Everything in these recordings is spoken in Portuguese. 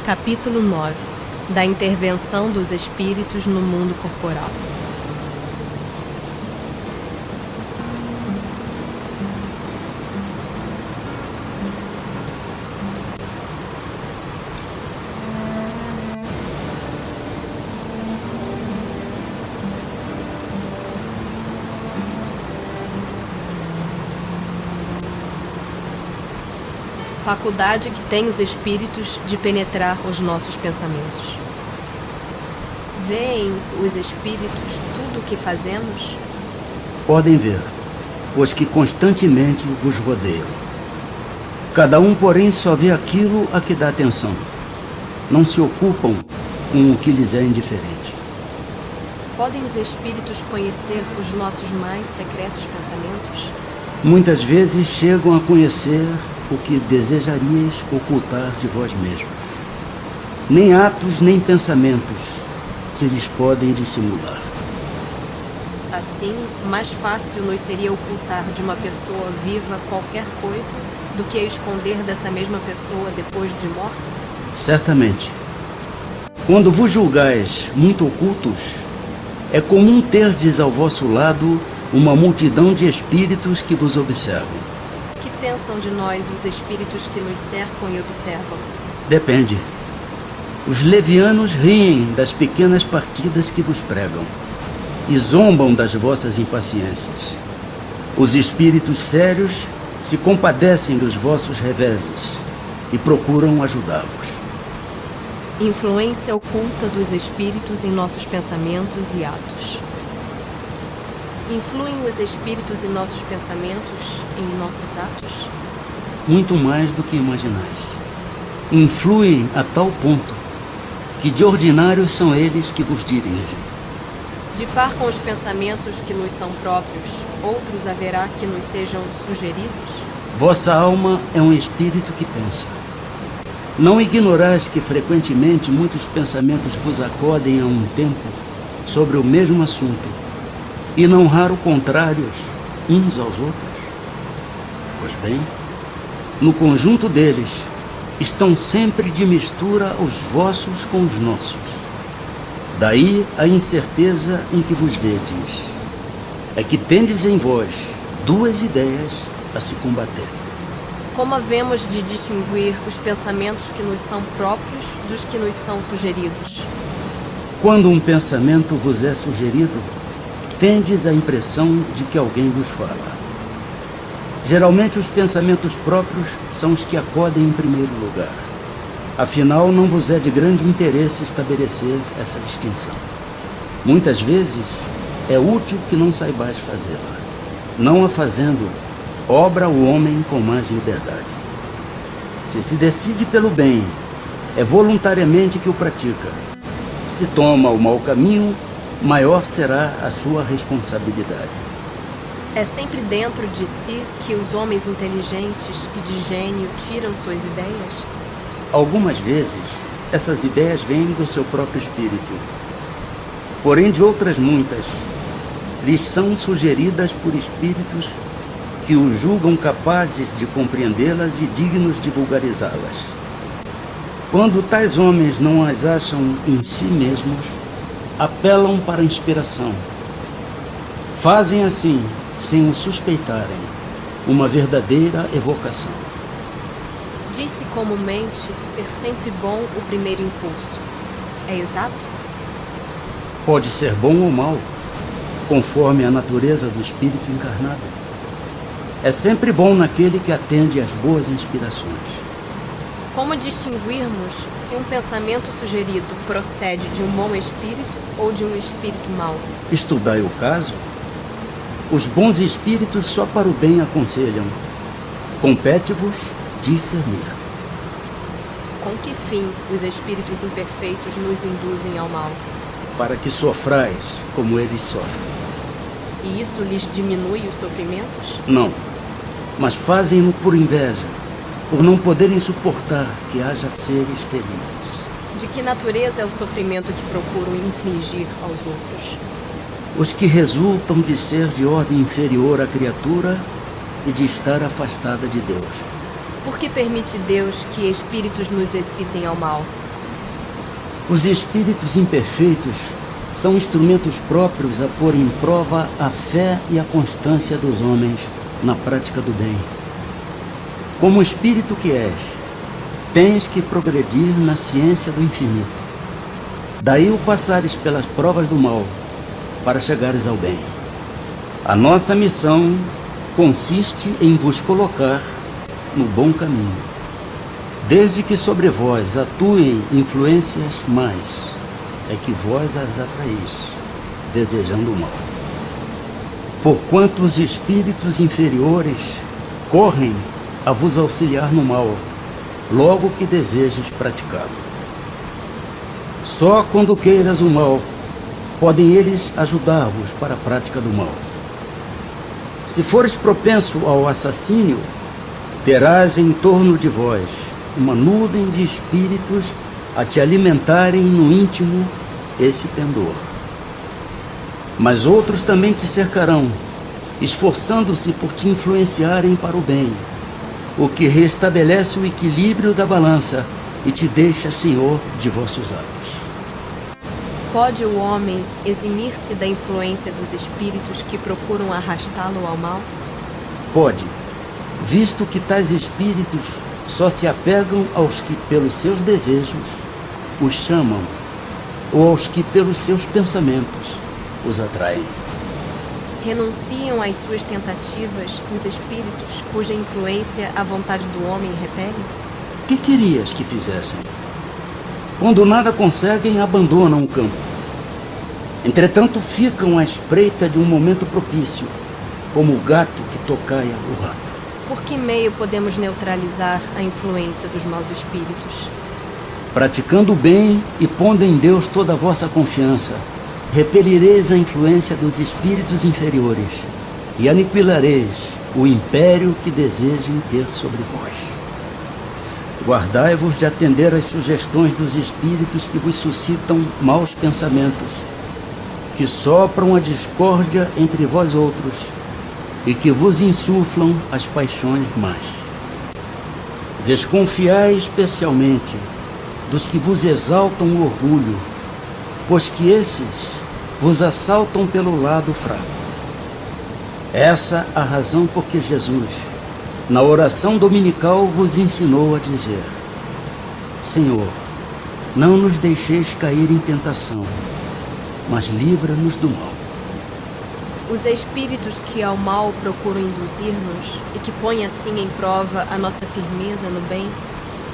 Capítulo 9 da intervenção dos espíritos no mundo corporal. Faculdade que tem os espíritos de penetrar os nossos pensamentos. Veem os espíritos tudo o que fazemos? Podem ver, os que constantemente vos rodeiam. Cada um, porém, só vê aquilo a que dá atenção. Não se ocupam com o que lhes é indiferente. Podem os espíritos conhecer os nossos mais secretos pensamentos? Muitas vezes chegam a conhecer o que desejarias ocultar de vós mesmos. Nem atos nem pensamentos se lhes podem dissimular. Assim, mais fácil nos seria ocultar de uma pessoa viva qualquer coisa do que esconder dessa mesma pessoa depois de morta? Certamente. Quando vos julgais muito ocultos, é comum terdes ao vosso lado uma multidão de espíritos que vos observam. Que pensam de nós os espíritos que nos cercam e observam? Depende. Os levianos riem das pequenas partidas que vos pregam e zombam das vossas impaciências. Os espíritos sérios se compadecem dos vossos reveses e procuram ajudá-vos. Influência oculta dos espíritos em nossos pensamentos e atos. Influem os espíritos em nossos pensamentos, em nossos atos? Muito mais do que imaginais. Influem a tal ponto que de ordinário são eles que vos dirigem. De par com os pensamentos que nos são próprios, outros haverá que nos sejam sugeridos? Vossa alma é um espírito que pensa. Não ignorais que frequentemente muitos pensamentos vos acodem a um tempo sobre o mesmo assunto, e não raro contrários uns aos outros? Pois bem, no conjunto deles estão sempre de mistura os vossos com os nossos. Daí a incerteza em que vos vedes. É que tendes em vós duas ideias a se combater. Como havemos de distinguir os pensamentos que nos são próprios dos que nos são sugeridos? Quando um pensamento vos é sugerido, tendes a impressão de que alguém vos fala. Geralmente os pensamentos próprios são os que acodem em primeiro lugar. Afinal, não vos é de grande interesse estabelecer essa distinção. Muitas vezes é útil que não saibais fazê-la. Não a fazendo, obra o homem com mais liberdade. Se se decide pelo bem, é voluntariamente que o pratica. Se toma o mau caminho, maior será a sua responsabilidade. É sempre dentro de si que os homens inteligentes e de gênio tiram suas ideias? Algumas vezes, essas ideias vêm do seu próprio espírito. Porém, de outras muitas, lhes são sugeridas por espíritos que os julgam capazes de compreendê-las e dignos de vulgarizá-las. Quando tais homens não as acham em si mesmos, apelam para a inspiração. Fazem assim, sem o suspeitarem, uma verdadeira evocação. Disse comumente ser sempre bom o primeiro impulso. É exato? Pode ser bom ou mau, conforme a natureza do espírito encarnado. É sempre bom naquele que atende às boas inspirações. Como distinguirmos se um pensamento sugerido procede de um bom espírito ou de um espírito mau? Estudai o caso. Os bons espíritos só para o bem aconselham. Compete-vos discernir. Com que fim os espíritos imperfeitos nos induzem ao mal? Para que sofrais como eles sofrem. E isso lhes diminui os sofrimentos? Não, mas fazem-no por inveja, por não poderem suportar que haja seres felizes. De que natureza é o sofrimento que procuram infligir aos outros? Os que resultam de ser de ordem inferior à criatura e de estar afastada de Deus. Por que permite Deus que espíritos nos excitem ao mal? Os espíritos imperfeitos são instrumentos próprios a pôr em prova a fé e a constância dos homens na prática do bem. Como espírito que és, tens que progredir na ciência do infinito. Daí o passares pelas provas do mal, para chegares ao bem. A nossa missão consiste em vos colocar no bom caminho, desde que sobre vós atuem influências más, é que vós as atraís, desejando o mal. Porquanto os espíritos inferiores correm a vos auxiliar no mal, logo que desejes praticá-lo. Só quando queiras o mal, podem eles ajudar-vos para a prática do mal. Se fores propenso ao assassínio, terás em torno de vós uma nuvem de espíritos a te alimentarem no íntimo esse pendor. Mas outros também te cercarão, esforçando-se por te influenciarem para o bem, o que restabelece o equilíbrio da balança e te deixa senhor de vossos atos. Pode o homem eximir-se da influência dos espíritos que procuram arrastá-lo ao mal? Pode, visto que tais espíritos só se apegam aos que pelos seus desejos os chamam, ou aos que pelos seus pensamentos os atraem. Renunciam às suas tentativas os espíritos cuja influência a vontade do homem repele? Que querias que fizessem? Quando nada conseguem, abandonam o campo. Entretanto, ficam à espreita de um momento propício, como o gato que tocaia o rato. Por que meio podemos neutralizar a influência dos maus espíritos? Praticando o bem e pondo em Deus toda a vossa confiança, repelireis a influência dos espíritos inferiores e aniquilareis o império que desejem ter sobre vós. Guardai-vos de atender às sugestões dos espíritos que vos suscitam maus pensamentos, que sopram a discórdia entre vós outros e que vos insuflam as paixões más. Desconfiai especialmente dos que vos exaltam o orgulho, pois que esses vos assaltam pelo lado fraco. Essa a razão por que Jesus, na oração dominical, vos ensinou a dizer: Senhor, não nos deixeis cair em tentação, mas livra-nos do mal. Os espíritos que ao mal procuram induzir-nos e que põem assim em prova a nossa firmeza no bem,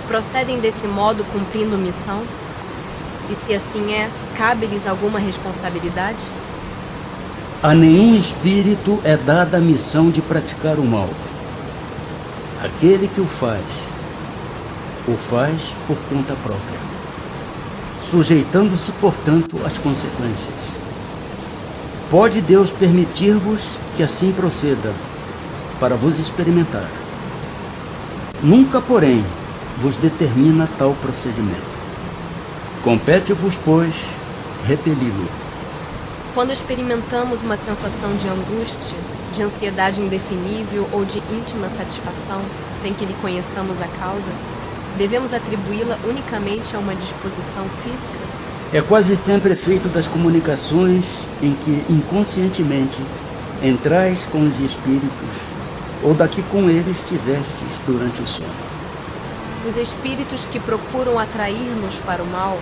procedem desse modo cumprindo missão? E se assim é, cabe-lhes alguma responsabilidade? A nenhum espírito é dada a missão de praticar o mal. Aquele que o faz por conta própria, sujeitando-se, portanto, às consequências. Pode Deus permitir-vos que assim proceda, para vos experimentar. Nunca, porém, vos determina tal procedimento. Compete-vos, pois, repeli-lo. Quando experimentamos uma sensação de angústia, de ansiedade indefinível ou de íntima satisfação, sem que lhe conheçamos a causa, devemos atribuí-la unicamente a uma disposição física? É quase sempre efeito das comunicações em que, inconscientemente, entrais com os espíritos, ou da que com eles tivestes durante o sono. Os espíritos que procuram atrair-nos para o mal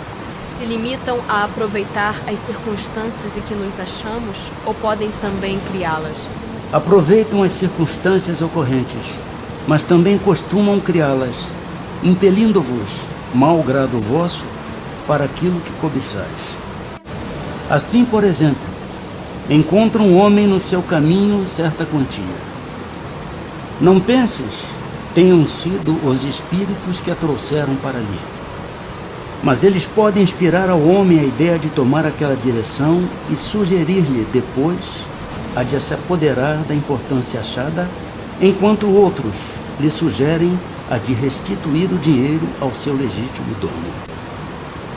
se limitam a aproveitar as circunstâncias em que nos achamos ou podem também criá-las? Aproveitam as circunstâncias ocorrentes, mas também costumam criá-las, impelindo-vos, mau grado vosso, para aquilo que cobiçais. Assim, por exemplo, encontra um homem no seu caminho certa quantia. Não penses tenham sido os espíritos que a trouxeram para ali, mas eles podem inspirar ao homem a ideia de tomar aquela direção e sugerir-lhe depois a de se apoderar da importância achada, enquanto outros lhe sugerem a de restituir o dinheiro ao seu legítimo dono.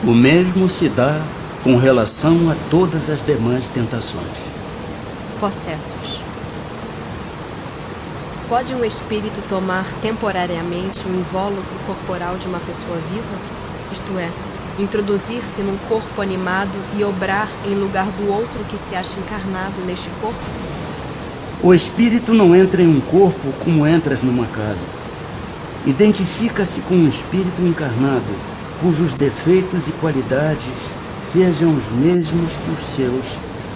O mesmo se dá com relação a todas as demais tentações. Possessos. Pode um espírito tomar temporariamente o invólucro corporal de uma pessoa viva? Isto é, introduzir-se num corpo animado e obrar em lugar do outro que se acha encarnado neste corpo? O espírito não entra em um corpo como entras numa casa. Identifica-se com um espírito encarnado, cujos defeitos e qualidades sejam os mesmos que os seus,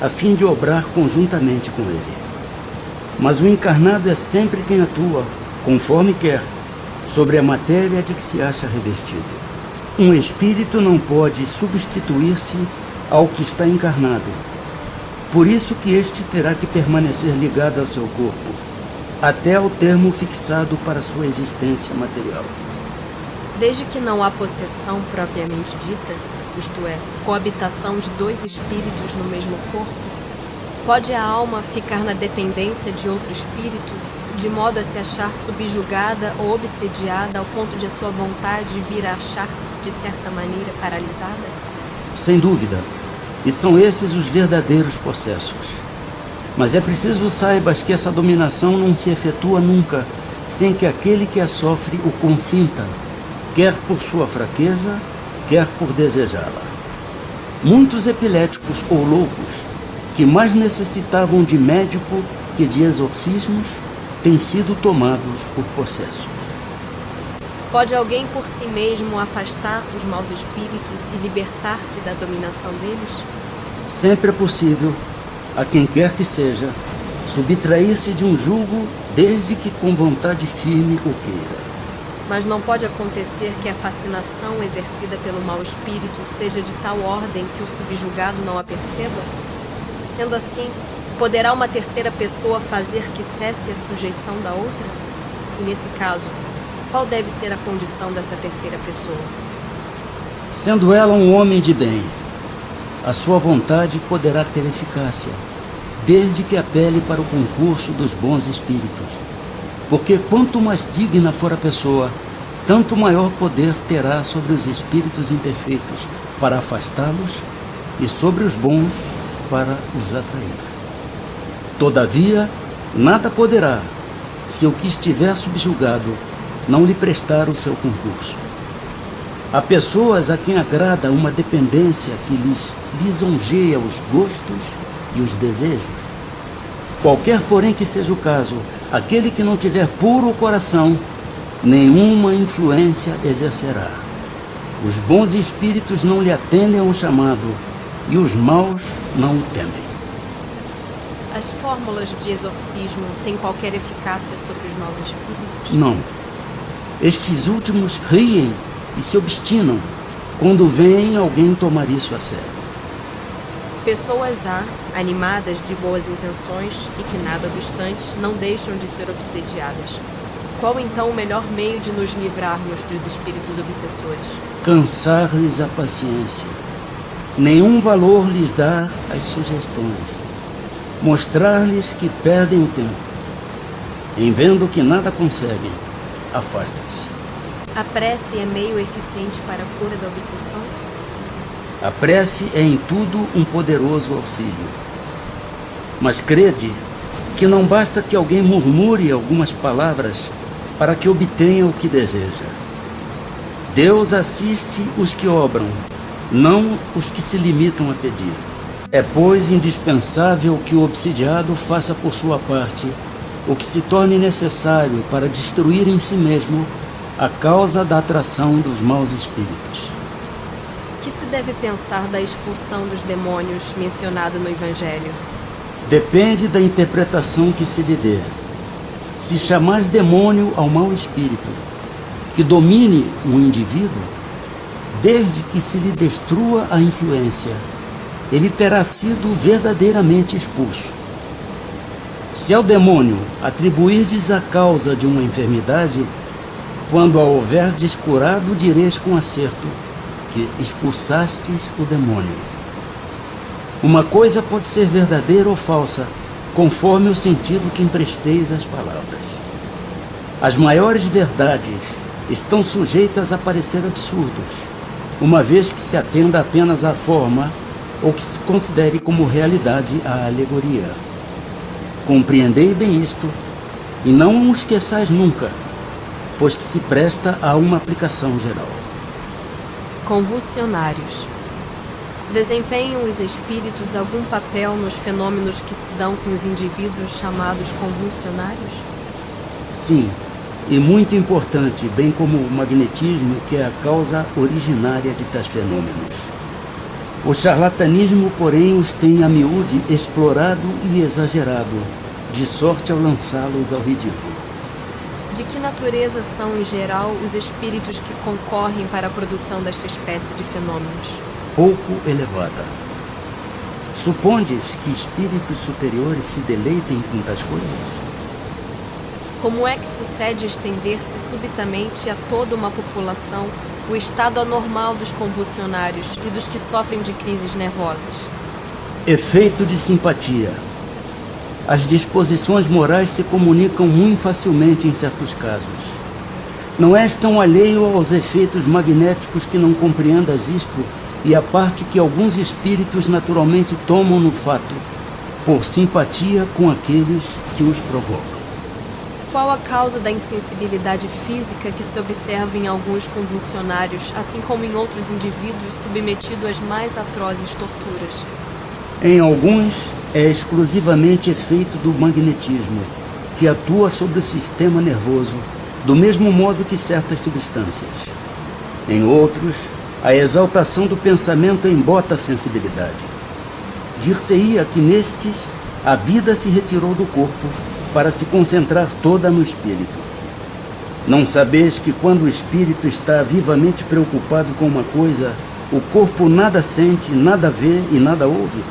a fim de obrar conjuntamente com ele. Mas o encarnado é sempre quem atua, conforme quer, sobre a matéria de que se acha revestido. Um espírito não pode substituir-se ao que está encarnado. Por isso que este terá que permanecer ligado ao seu corpo, até ao termo fixado para sua existência material. Desde que não há possessão propriamente dita, isto é, coabitação de dois espíritos no mesmo corpo, pode a alma ficar na dependência de outro espírito, de modo a se achar subjugada ou obsediada ao ponto de a sua vontade vir a achar-se, de certa maneira, paralisada? Sem dúvida, e são esses os verdadeiros possessos. Mas é preciso saibas que essa dominação não se efetua nunca sem que aquele que a sofre o consinta, quer por sua fraqueza, quer por desejá-la. Muitos epiléticos ou loucos, que mais necessitavam de médico que de exorcismos, têm sido tomados por possessos. Pode alguém por si mesmo afastar dos maus espíritos e libertar-se da dominação deles? Sempre é possível, a quem quer que seja, subtrair-se de um jugo desde que com vontade firme o queira. Mas não pode acontecer que a fascinação exercida pelo mau espírito seja de tal ordem que o subjugado não a perceba? Sendo assim, poderá uma terceira pessoa fazer que cesse a sujeição da outra? E nesse caso, qual deve ser a condição dessa terceira pessoa? Sendo ela um homem de bem, a sua vontade poderá ter eficácia, desde que apele para o concurso dos bons espíritos. Porque quanto mais digna for a pessoa, tanto maior poder terá sobre os espíritos imperfeitos para afastá-los e sobre os bons para os atrair. Todavia, nada poderá, se o que estiver subjugado não lhe prestar o seu concurso. Há pessoas a quem agrada uma dependência que lhes lisonjeia os gostos e os desejos. Qualquer, porém, que seja o caso, aquele que não tiver puro coração, nenhuma influência exercerá. Os bons espíritos não lhe atendem ao chamado e os maus não o temem. As fórmulas de exorcismo têm qualquer eficácia sobre os maus espíritos? Não. Estes últimos riem e se obstinam quando veem alguém tomar isso a sério. Pessoas há, animadas de boas intenções e que, nada obstante, não deixam de ser obsediadas. Qual então o melhor meio de nos livrarmos dos espíritos obsessores? Cansar-lhes a paciência. Nenhum valor lhes dar as sugestões. Mostrar-lhes que perdem o tempo. Em vendo que nada conseguem, afastem-se. A prece é meio eficiente para a cura da obsessão? A prece é em tudo um poderoso auxílio. Mas crede que não basta que alguém murmure algumas palavras para que obtenha o que deseja. Deus assiste os que obram, não os que se limitam a pedir. É, pois, indispensável que o obsidiado faça por sua parte o que se torne necessário para destruir em si mesmo a causa da atração dos maus espíritos. O que se deve pensar da expulsão dos demônios mencionada no Evangelho? Depende da interpretação que se lhe dê. Se chamar demônio ao mau espírito que domine um indivíduo, desde que se lhe destrua a influência, ele terá sido verdadeiramente expulso. Se ao demônio atribuirdes a causa de uma enfermidade, quando a houver descurado, direis com acerto que expulsastes o demônio. Uma coisa pode ser verdadeira ou falsa, conforme o sentido que empresteis às palavras. As maiores verdades estão sujeitas a parecer absurdos, uma vez que se atenda apenas à forma ou que se considere como realidade a alegoria. Compreendei bem isto, e não o esqueçais nunca, pois que se presta a uma aplicação geral. Convulsionários. Desempenham os espíritos algum papel nos fenômenos que se dão com os indivíduos chamados convulsionários? Sim, e muito importante, bem como o magnetismo, que é a causa originária de tais fenômenos. O charlatanismo, porém, os tem a miúde explorado e exagerado, de sorte ao lançá-los ao ridículo. De que natureza são, em geral, os espíritos que concorrem para a produção desta espécie de fenômenos? Pouco elevada. Supondes que espíritos superiores se deleitem com tais coisas? Como é que sucede estender-se subitamente a toda uma população o estado anormal dos convulsionários e dos que sofrem de crises nervosas? Efeito de simpatia. As disposições morais se comunicam muito facilmente em certos casos. Não és tão alheio aos efeitos magnéticos que não compreendas isto e a parte que alguns espíritos naturalmente tomam no fato, por simpatia com aqueles que os provocam. Qual a causa da insensibilidade física que se observa em alguns convulsionários, assim como em outros indivíduos submetidos às mais atrozes torturas? Em alguns, é exclusivamente efeito do magnetismo, que atua sobre o sistema nervoso, do mesmo modo que certas substâncias. Em outros, a exaltação do pensamento embota a sensibilidade. Dir-se-ia que nestes, a vida se retirou do corpo para se concentrar toda no espírito. Não sabeis que quando o espírito está vivamente preocupado com uma coisa, o corpo nada sente, nada vê e nada ouve?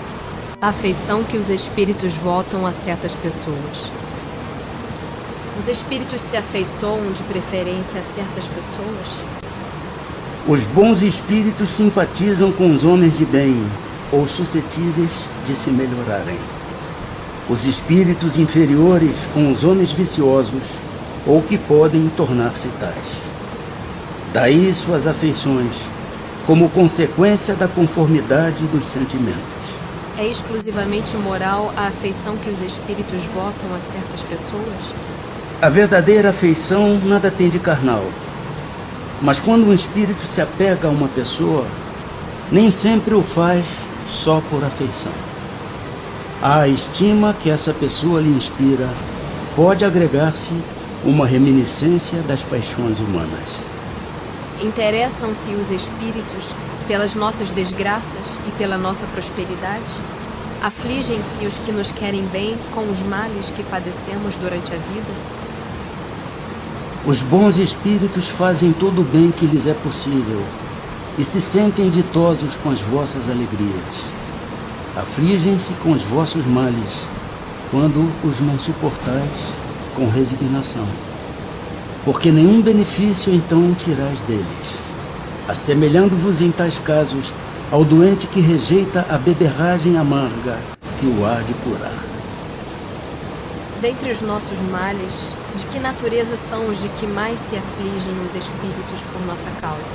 A afeição que os espíritos votam a certas pessoas. Os espíritos se afeiçoam de preferência a certas pessoas? Os bons espíritos simpatizam com os homens de bem, ou suscetíveis de se melhorarem. Os espíritos inferiores com os homens viciosos, ou que podem tornar-se tais. Daí suas afeições, como consequência da conformidade dos sentimentos. É exclusivamente moral a afeição que os espíritos votam a certas pessoas? A verdadeira afeição nada tem de carnal. Mas quando um espírito se apega a uma pessoa, nem sempre o faz só por afeição. A estima que essa pessoa lhe inspira pode agregar-se uma reminiscência das paixões humanas. Interessam-se os espíritos pelas nossas desgraças e pela nossa prosperidade? Afligem-se os que nos querem bem com os males que padecemos durante a vida? Os bons espíritos fazem todo o bem que lhes é possível e se sentem ditosos com as vossas alegrias. Afligem-se com os vossos males, quando os não suportais com resignação, porque nenhum benefício então tirais deles, assemelhando-vos em tais casos ao doente que rejeita a beberragem amarga que o há de curar. Dentre os nossos males, de que natureza são os de que mais se afligem os espíritos por nossa causa?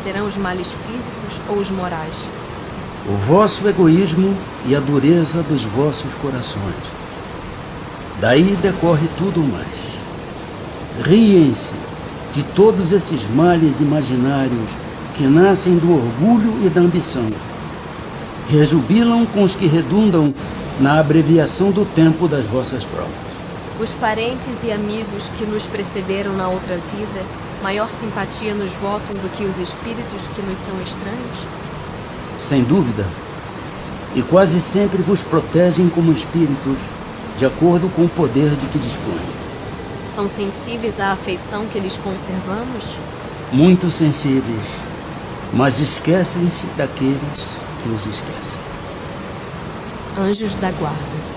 Serão os males físicos ou os morais? O vosso egoísmo e a dureza dos vossos corações. Daí decorre tudo mais. Riem-se de todos esses males imaginários que nascem do orgulho e da ambição. Rejubilam com os que redundam na abreviação do tempo das vossas provas. Os parentes e amigos que nos precederam na outra vida, maior simpatia nos votam do que os espíritos que nos são estranhos? Sem dúvida. E quase sempre vos protegem como espíritos, de acordo com o poder de que dispõem. São sensíveis à afeição que lhes conservamos? Muito sensíveis, mas esquecem-se daqueles que os esquecem. Anjos da guarda.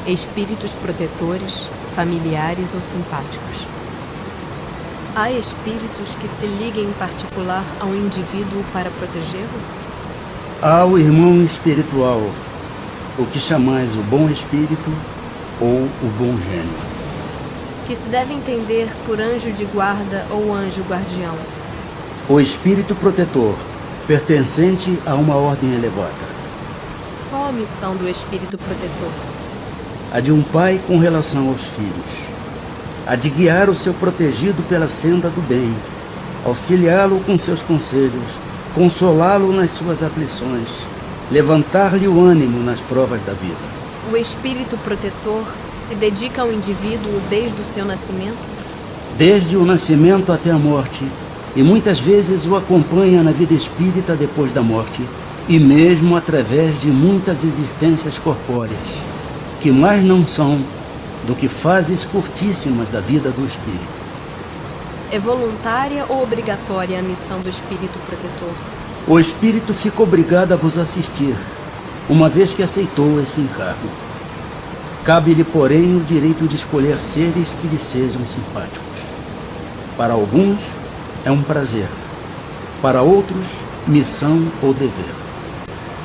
Espíritos protetores, familiares ou simpáticos. Há espíritos que se liguem em particular a um indivíduo para protegê-lo? Há o irmão espiritual, o que chamais o bom espírito ou o bom gênio. Que se deve entender por anjo de guarda ou anjo guardião? O espírito protetor, pertencente a uma ordem elevada. Qual a missão do espírito protetor? A de um pai com relação aos filhos. A de guiar o seu protegido pela senda do bem, auxiliá-lo com seus conselhos, consolá-lo nas suas aflições, levantar-lhe o ânimo nas provas da vida. O espírito protetor se dedica ao indivíduo desde o seu nascimento? Desde o nascimento até a morte, e muitas vezes o acompanha na vida espírita depois da morte, e mesmo através de muitas existências corpóreas, que mais não são do que fases curtíssimas da vida do espírito. É voluntária ou obrigatória a missão do espírito protetor? O espírito fica obrigado a vos assistir, uma vez que aceitou esse encargo. Cabe-lhe, porém, o direito de escolher seres que lhe sejam simpáticos. Para alguns, é um prazer. Para outros, missão ou dever.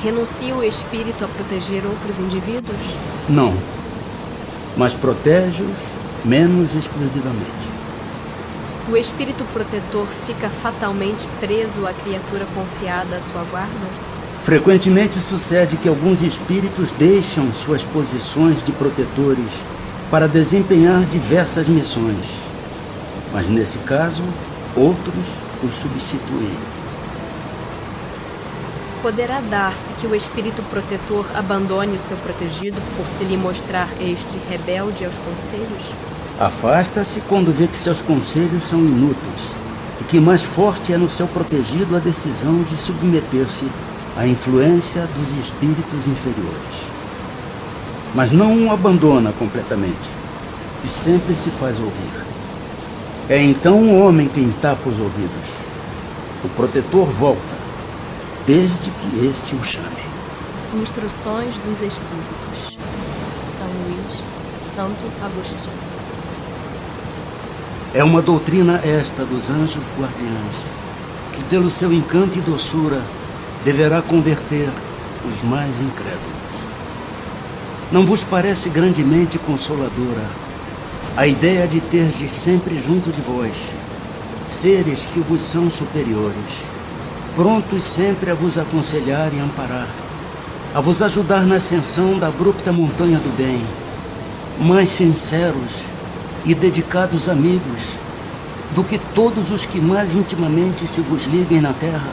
Renuncia o espírito a proteger outros indivíduos? Não, mas protege-os menos exclusivamente. O espírito protetor fica fatalmente preso à criatura confiada à sua guarda? Frequentemente sucede que alguns espíritos deixam suas posições de protetores para desempenhar diversas missões, mas nesse caso, outros os substituem. Poderá dar-se que o espírito protetor abandone o seu protegido por se lhe mostrar este rebelde aos conselhos? Afasta-se quando vê que seus conselhos são inúteis e que mais forte é no seu protegido a decisão de submeter-se à influência dos espíritos inferiores. Mas não o abandona completamente e sempre se faz ouvir. É então o homem quem tapa os ouvidos. O protetor volta, desde que este o chame. Instruções dos Espíritos. São Luís, Santo Agostinho. É uma doutrina esta dos anjos guardiães, que pelo seu encanto e doçura deverá converter os mais incrédulos. Não vos parece grandemente consoladora a ideia de terdes sempre junto de vós seres que vos são superiores, prontos sempre a vos aconselhar e amparar, a vos ajudar na ascensão da abrupta montanha do bem, mais sinceros e dedicados amigos do que todos os que mais intimamente se vos liguem na terra?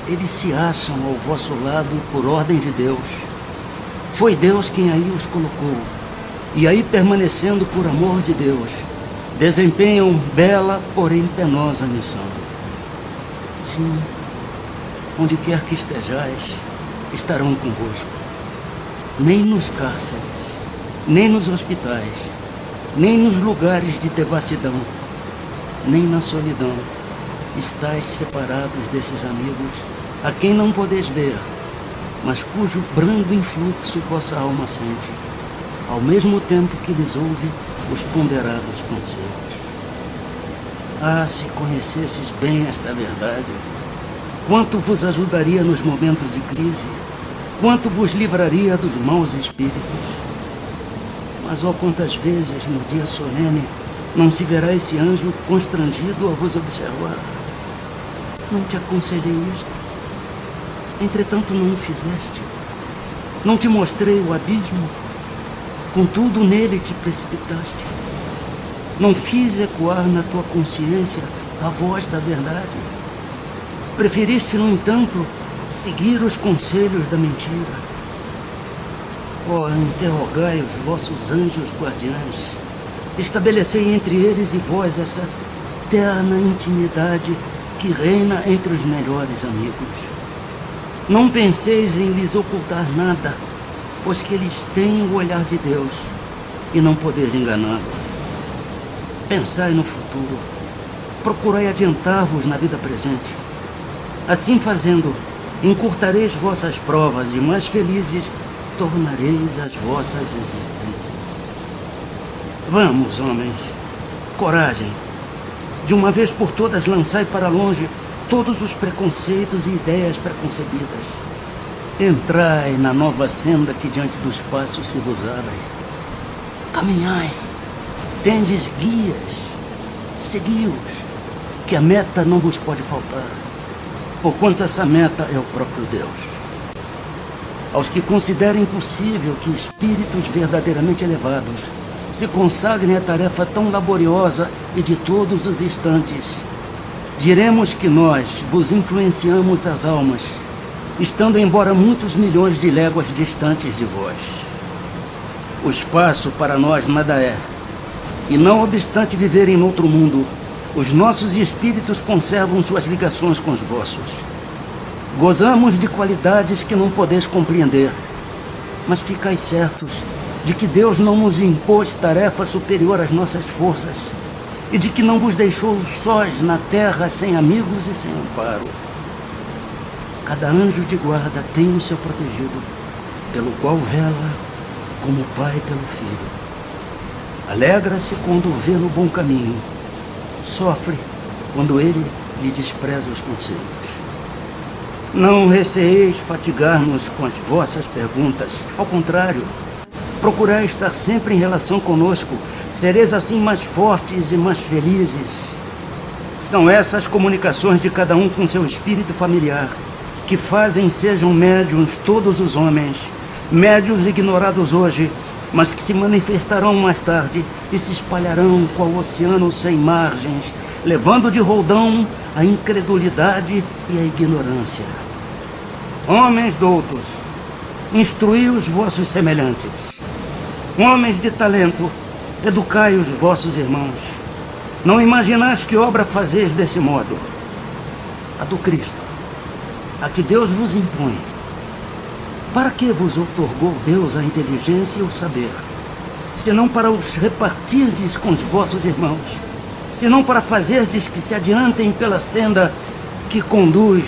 Eles se acham ao vosso lado por ordem de Deus. Foi Deus quem aí os colocou, e aí permanecendo por amor de Deus, desempenham bela, porém penosa missão. Sim, onde quer que estejais, estarão convosco. Nem nos cárceres, nem nos hospitais, nem nos lugares de devassidão, nem na solidão, estáis separados desses amigos, a quem não podeis ver, mas cujo brando influxo vossa alma sente, ao mesmo tempo que lhes ouve os ponderados conselhos. Ah, se conhecesses bem esta verdade, quanto vos ajudaria nos momentos de crise, quanto vos livraria dos maus espíritos. Mas, ó, quantas vezes no dia solene não se verá esse anjo constrangido a vos observar. Não te aconselhei isto, entretanto não o fizeste. Não te mostrei o abismo, contudo nele te precipitaste. Não fiz ecoar na tua consciência a voz da verdade. Preferiste, no entanto, seguir os conselhos da mentira. Ó, interrogai os vossos anjos guardiães. Estabelecei entre eles e vós essa terna intimidade que reina entre os melhores amigos. Não penseis em lhes ocultar nada, pois que eles têm o olhar de Deus e não podeis enganá-los. Pensai no futuro, procurai adiantar-vos na vida presente. Assim fazendo, encurtareis vossas provas e mais felizes tornareis as vossas existências. Vamos, homens, coragem. De uma vez por todas lançai para longe todos os preconceitos e ideias preconcebidas. Entrai na nova senda que diante dos pastos se vos abre. Caminhai, tendes guias, segui-os, que a meta não vos pode faltar, porquanto essa meta é o próprio Deus. Aos que considerem possível que espíritos verdadeiramente elevados se consagrem à tarefa tão laboriosa e de todos os instantes, diremos que nós vos influenciamos as almas, estando embora muitos milhões de léguas distantes de vós. O espaço para nós nada é, e não obstante viverem noutro mundo, os nossos espíritos conservam suas ligações com os vossos. Gozamos de qualidades que não podeis compreender, mas ficais certos de que Deus não nos impôs tarefa superior às nossas forças e de que não vos deixou sós na terra sem amigos e sem amparo. Cada anjo de guarda tem o seu protegido, pelo qual vela como o pai pelo filho. Alegra-se quando o vê no bom caminho, sofre quando ele lhe despreza os conselhos. Não receeis fatigar-nos com as vossas perguntas. Ao contrário, procurai estar sempre em relação conosco. Sereis assim mais fortes e mais felizes. São essas comunicações de cada um com seu espírito familiar que fazem sejam médiuns todos os homens, médiuns ignorados hoje, mas que se manifestarão mais tarde e se espalharão qual oceano sem margens, levando de roldão a incredulidade e a ignorância. Homens doutos, instruí os vossos semelhantes. Homens de talento, educai os vossos irmãos. Não imaginais que obra fazeis desse modo? A do Cristo, a que Deus vos impõe. Para que vos outorgou Deus a inteligência e o saber, senão para os repartirdes com os vossos irmãos, senão para fazerdes que se adiantem pela senda que conduz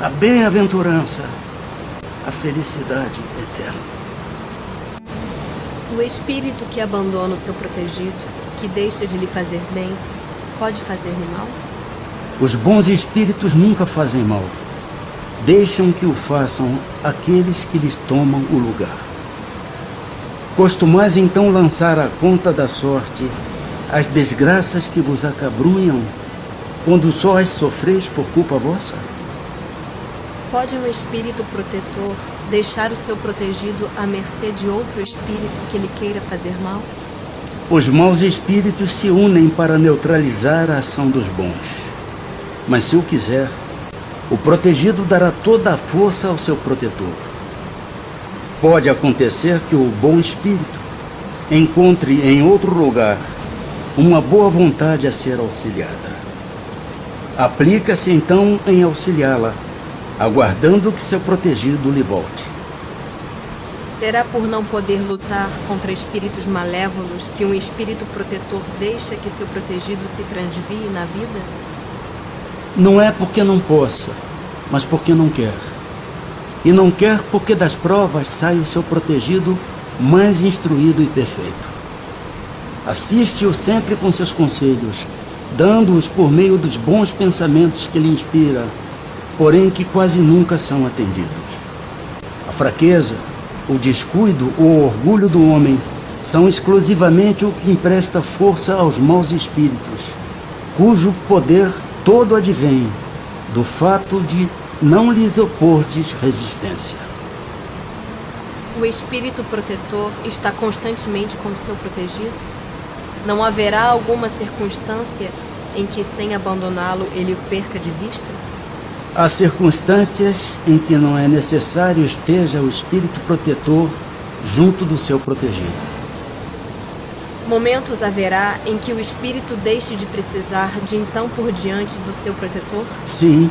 à bem-aventurança, à felicidade eterna. O espírito que abandona o seu protegido, que deixa de lhe fazer bem, pode fazer-lhe mal? Os bons espíritos nunca fazem mal. Deixam que o façam aqueles que lhes tomam o lugar. Costumais então lançar à conta da sorte as desgraças que vos acabrunham, quando só as sofreis por culpa vossa? Pode um espírito protetor deixar o seu protegido à mercê de outro espírito que lhe queira fazer mal? Os maus espíritos se unem para neutralizar a ação dos bons. Mas se o quiser, o protegido dará toda a força ao seu protetor. Pode acontecer que o bom espírito encontre em outro lugar uma boa vontade a ser auxiliada. Aplica-se então em auxiliá-la, aguardando que seu protegido lhe volte. Será por não poder lutar contra espíritos malévolos que um espírito protetor deixa que seu protegido se transvie na vida? Não é porque não possa, mas porque não quer. E não quer porque das provas sai o seu protegido mais instruído e perfeito. Assiste-o sempre com seus conselhos, dando-os por meio dos bons pensamentos que lhe inspira, porém que quase nunca são atendidos. A fraqueza, o descuido ou o orgulho do homem são exclusivamente o que empresta força aos maus espíritos, cujo poder todo advém do fato de não lhes opordes resistência. O espírito protetor está constantemente com o seu protegido? Não haverá alguma circunstância em que, sem abandoná-lo, ele o perca de vista? Há circunstâncias em que não é necessário esteja o espírito protetor junto do seu protegido. Momentos haverá em que o espírito deixe de precisar de então por diante do seu protetor? Sim,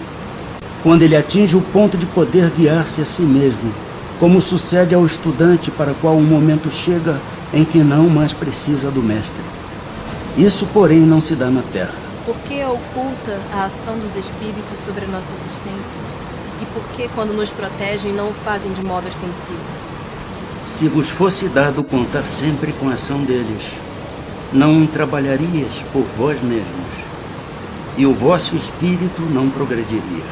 quando ele atinge o ponto de poder guiar-se a si mesmo, como sucede ao estudante para qual o momento chega em que não mais precisa do mestre. Isso, porém, não se dá na Terra. Por que oculta a ação dos espíritos sobre a nossa existência? E por que, quando nos protegem, não o fazem de modo ostensivo? Se vos fosse dado contar sempre com a ação deles, não trabalharias por vós mesmos, e o vosso espírito não progrediria.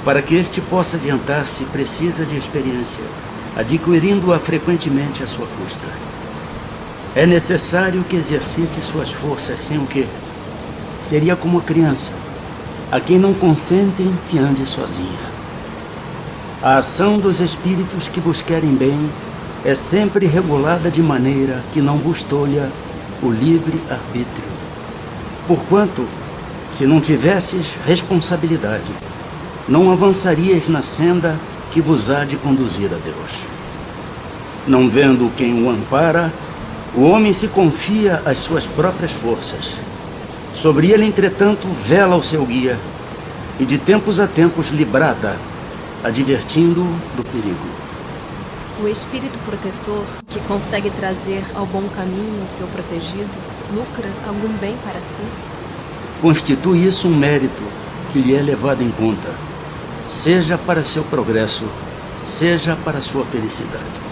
Para que este possa adiantar-se, precisa de experiência, adquirindo-a frequentemente à sua custa. É necessário que exercite suas forças, sem o que seria como a criança, a quem não consentem que ande sozinha. A ação dos espíritos que vos querem bem é sempre regulada de maneira que não vos tolha o livre arbítrio, porquanto Se não tivesses responsabilidade, não avançarias na senda que vos há de conduzir a Deus. Não vendo quem o ampara, o homem se confia às suas próprias forças. Sobre ele, entretanto, vela o seu guia, e de tempos a tempos lhe brada, advertindo-o do perigo. O espírito protetor, que consegue trazer ao bom caminho o seu protegido, lucra algum bem para si? Constitui isso um mérito que lhe é levado em conta, seja para seu progresso, seja para sua felicidade.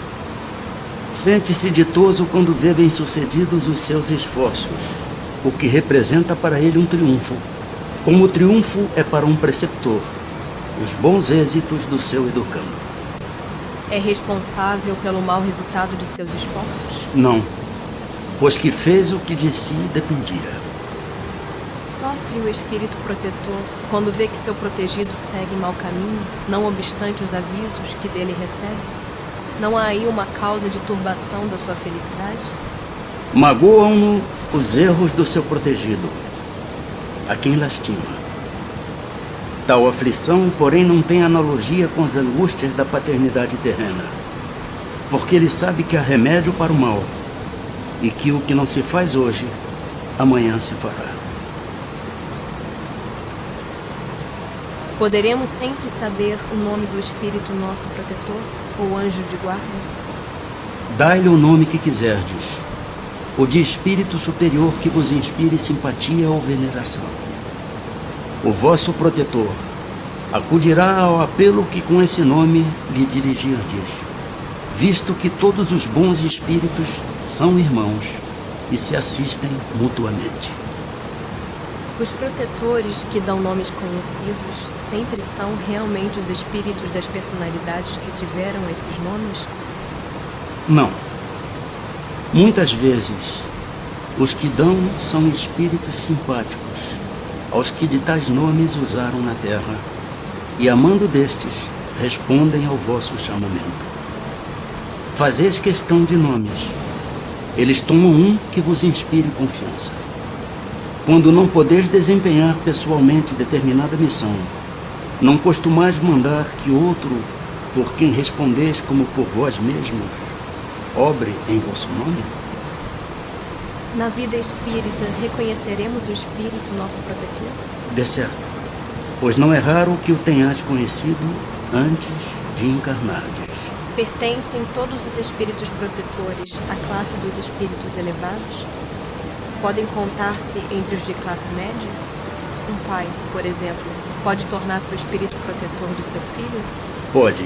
Sente-se ditoso quando vê bem-sucedidos os seus esforços, o que representa para ele um triunfo, como o triunfo é para um preceptor, os bons êxitos do seu educando. É responsável pelo mau resultado de seus esforços? Não, pois que fez o que de si dependia. Sofre o espírito protetor quando vê que seu protegido segue mau caminho, não obstante os avisos que dele recebe? Não há aí uma causa de turbação da sua felicidade? Magoam-no os erros do seu protegido, a quem lastima. Tal aflição, porém, não tem analogia com as angústias da paternidade terrena, porque ele sabe que há remédio para o mal, e que o que não se faz hoje, amanhã se fará. Poderemos sempre saber o nome do espírito nosso protetor, ou anjo de guarda? Dai-lhe o nome que quiserdes, o de espírito superior que vos inspire simpatia ou veneração. O vosso protetor acudirá ao apelo que com esse nome lhe dirigirdes, visto que todos os bons espíritos são irmãos e se assistem mutuamente. Os protetores que dão nomes conhecidos sempre são realmente os espíritos das personalidades que tiveram esses nomes? Não. Muitas vezes, os que dão são espíritos simpáticos, aos que de tais nomes usaram na terra, e amando destes, respondem ao vosso chamamento. Fazeis questão de nomes. Eles tomam um que vos inspire confiança. Quando não podeis desempenhar pessoalmente determinada missão, não costumais mandar que outro, por quem respondeis como por vós mesmos, obre em vosso nome? Na vida espírita, reconheceremos o espírito nosso protetor? De certo, pois não é raro que o tenhais conhecido antes de encarnardes. Pertencem todos os espíritos protetores à classe dos espíritos elevados? Podem contar-se entre os de classe média? Um pai, por exemplo, pode tornar-se o espírito protetor de seu filho? Pode,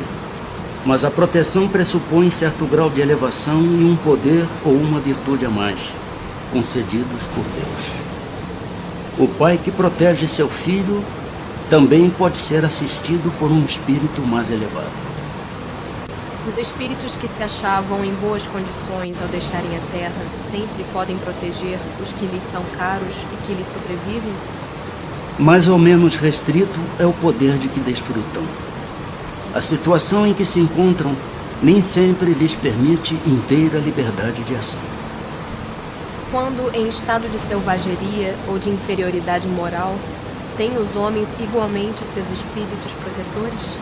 mas a proteção pressupõe certo grau de elevação e um poder ou uma virtude a mais, concedidos por Deus. O pai que protege seu filho também pode ser assistido por um espírito mais elevado. Os espíritos que se achavam em boas condições ao deixarem a terra sempre podem proteger os que lhes são caros e que lhes sobrevivem? Mais ou menos restrito é o poder de que desfrutam. A situação em que se encontram nem sempre lhes permite inteira liberdade de ação. Quando em estado de selvageria ou de inferioridade moral, têm os homens igualmente seus espíritos protetores?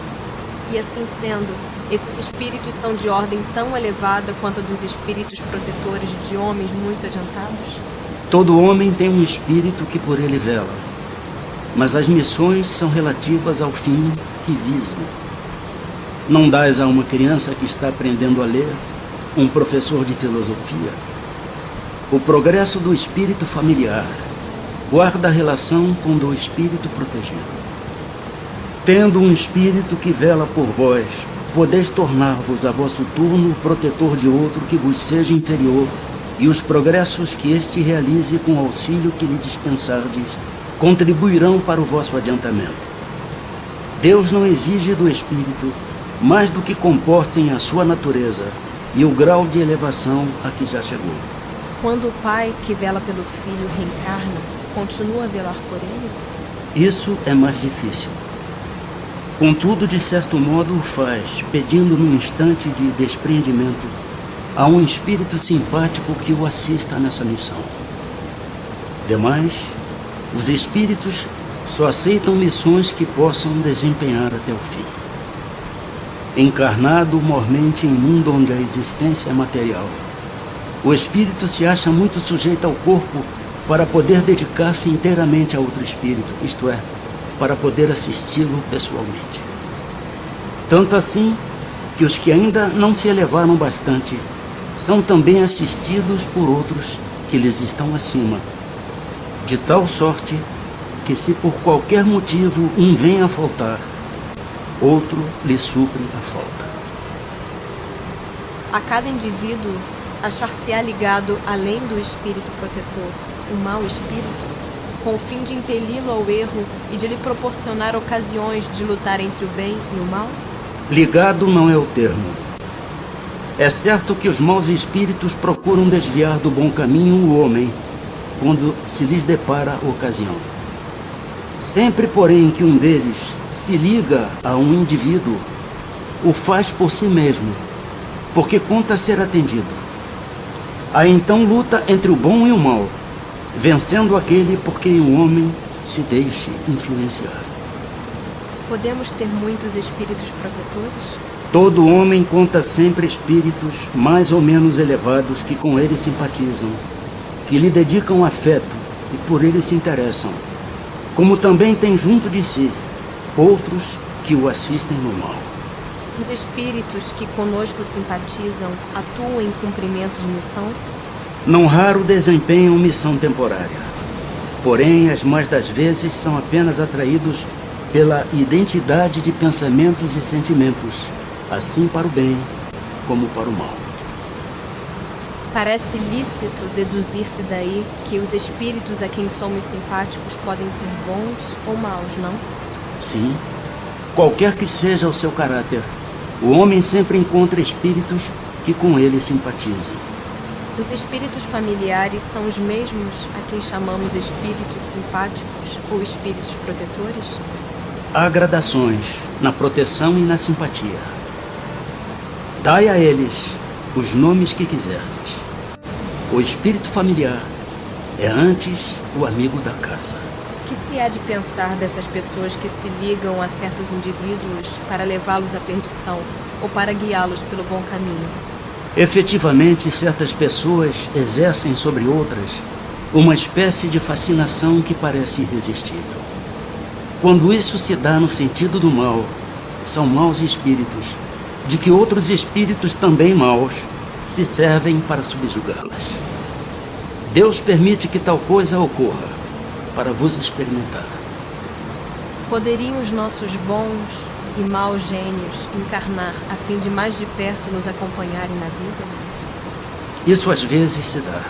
E assim sendo, esses espíritos são de ordem tão elevada quanto a dos espíritos protetores de homens muito adiantados? Todo homem tem um espírito que por ele vela, mas as missões são relativas ao fim que visam. Não dás a uma criança que está aprendendo a ler um professor de filosofia. O progresso do espírito familiar guarda a relação com o do espírito protegido. Tendo um espírito que vela por vós, podeis tornar-vos a vosso turno o protetor de outro que vos seja inferior, e os progressos que este realize com o auxílio que lhe dispensardes contribuirão para o vosso adiantamento. Deus não exige do espírito mais do que comportem a sua natureza e o grau de elevação a que já chegou. Quando o pai que vela pelo filho reencarna, continua a velar por ele? Isso é mais difícil. Contudo, de certo modo o faz, pedindo num instante de despreendimento a um espírito simpático que o assista nessa missão. Demais, Os espíritos só aceitam missões que possam desempenhar até o fim. Encarnado mormente em mundo onde a existência é material, o espírito se acha muito sujeito ao corpo para poder dedicar-se inteiramente a outro espírito, isto é, para poder assisti-lo pessoalmente. Tanto assim que os que ainda não se elevaram bastante são também assistidos por outros que lhes estão acima, de tal sorte que, se por qualquer motivo um venha a faltar, outro lhe supre a falta. A cada indivíduo achar-se-á ligado, além do espírito protetor, um mau espírito, com o fim de impeli-lo ao erro e de lhe proporcionar ocasiões de lutar entre o bem e o mal? Ligado não é o termo. É certo que os maus espíritos procuram desviar do bom caminho o homem quando se lhes depara a ocasião. Sempre, porém, que um deles se liga a um indivíduo, o faz por si mesmo, porque conta ser atendido. Há então luta entre o bom e o mal, vencendo aquele por quem o homem se deixe influenciar. Podemos ter muitos espíritos protetores? Todo homem conta sempre espíritos mais ou menos elevados que com ele simpatizam, que lhe dedicam afeto e por ele se interessam, como também tem junto de si outros que o assistem no mal. Os espíritos que conosco simpatizam atuam em cumprimento de missão? Não raro desempenham missão temporária, porém as mais das vezes são apenas atraídos pela identidade de pensamentos e sentimentos, assim para o bem como para o mal. Parece lícito deduzir-se daí que os espíritos a quem somos simpáticos podem ser bons ou maus, não? Sim, qualquer que seja o seu caráter, o homem sempre encontra espíritos que com ele simpatizam. Os espíritos familiares são os mesmos a quem chamamos espíritos simpáticos ou espíritos protetores? Há gradações na proteção e na simpatia. Dai a eles os nomes que quiserdes. O espírito familiar é antes o amigo da casa. O que se há de pensar dessas pessoas que se ligam a certos indivíduos para levá-los à perdição ou para guiá-los pelo bom caminho? Efetivamente, certas pessoas exercem sobre outras uma espécie de fascinação que parece irresistível. Quando isso se dá no sentido do mal, são maus espíritos, de que outros espíritos também maus se servem para subjugá-las. Deus permite que tal coisa ocorra, para vos experimentar. Poderiam os nossos bons e maus gênios encarnar a fim de mais de perto nos acompanharem na vida? Isso às vezes se dá.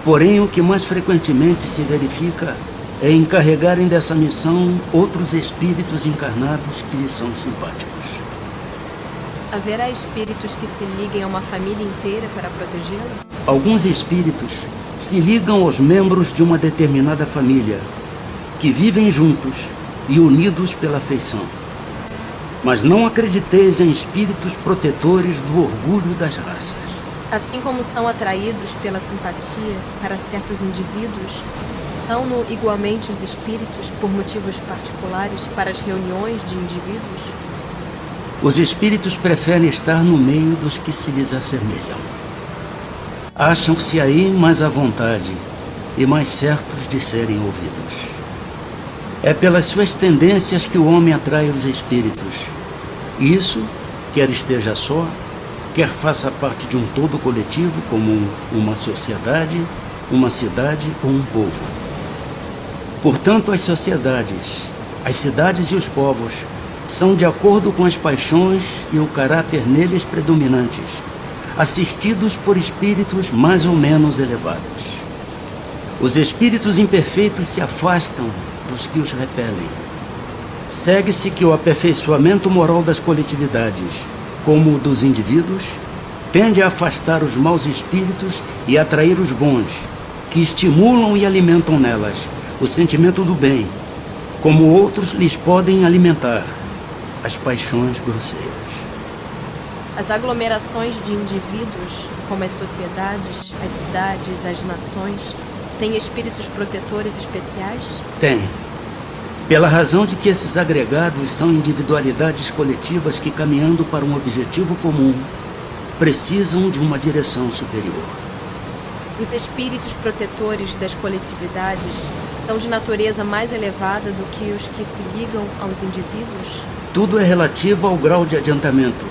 Porém, o que mais frequentemente se verifica é encarregarem dessa missão outros espíritos encarnados que lhes são simpáticos. Haverá espíritos que se liguem a uma família inteira para protegê-la? Alguns espíritos se ligam aos membros de uma determinada família, que vivem juntos e unidos pela afeição. Mas não acrediteis em espíritos protetores do orgulho das raças. Assim como são atraídos pela simpatia para certos indivíduos, são-no igualmente os espíritos por motivos particulares para as reuniões de indivíduos? Os espíritos preferem estar no meio dos que se lhes assemelham. Acham-se aí mais à vontade e mais certos de serem ouvidos. É pelas suas tendências que o homem atrai os espíritos. Isso, quer esteja só, quer faça parte de um todo coletivo, como uma sociedade, uma cidade ou um povo. Portanto, as sociedades, as cidades e os povos são de acordo com as paixões e o caráter neles predominantes, assistidos por espíritos mais ou menos elevados. Os espíritos imperfeitos se afastam dos que os repelem. Segue-se que o aperfeiçoamento moral das coletividades, como o dos indivíduos, tende a afastar os maus espíritos e atrair os bons, que estimulam e alimentam nelas o sentimento do bem, como outros lhes podem alimentar as paixões grosseiras. As aglomerações de indivíduos, como as sociedades, as cidades, as nações, tem espíritos protetores especiais? Tem. Pela razão de que esses agregados são individualidades coletivas que, caminhando para um objetivo comum, precisam de uma direção superior. Os espíritos protetores das coletividades são de natureza mais elevada do que os que se ligam aos indivíduos? Tudo é relativo ao grau de adiantamento,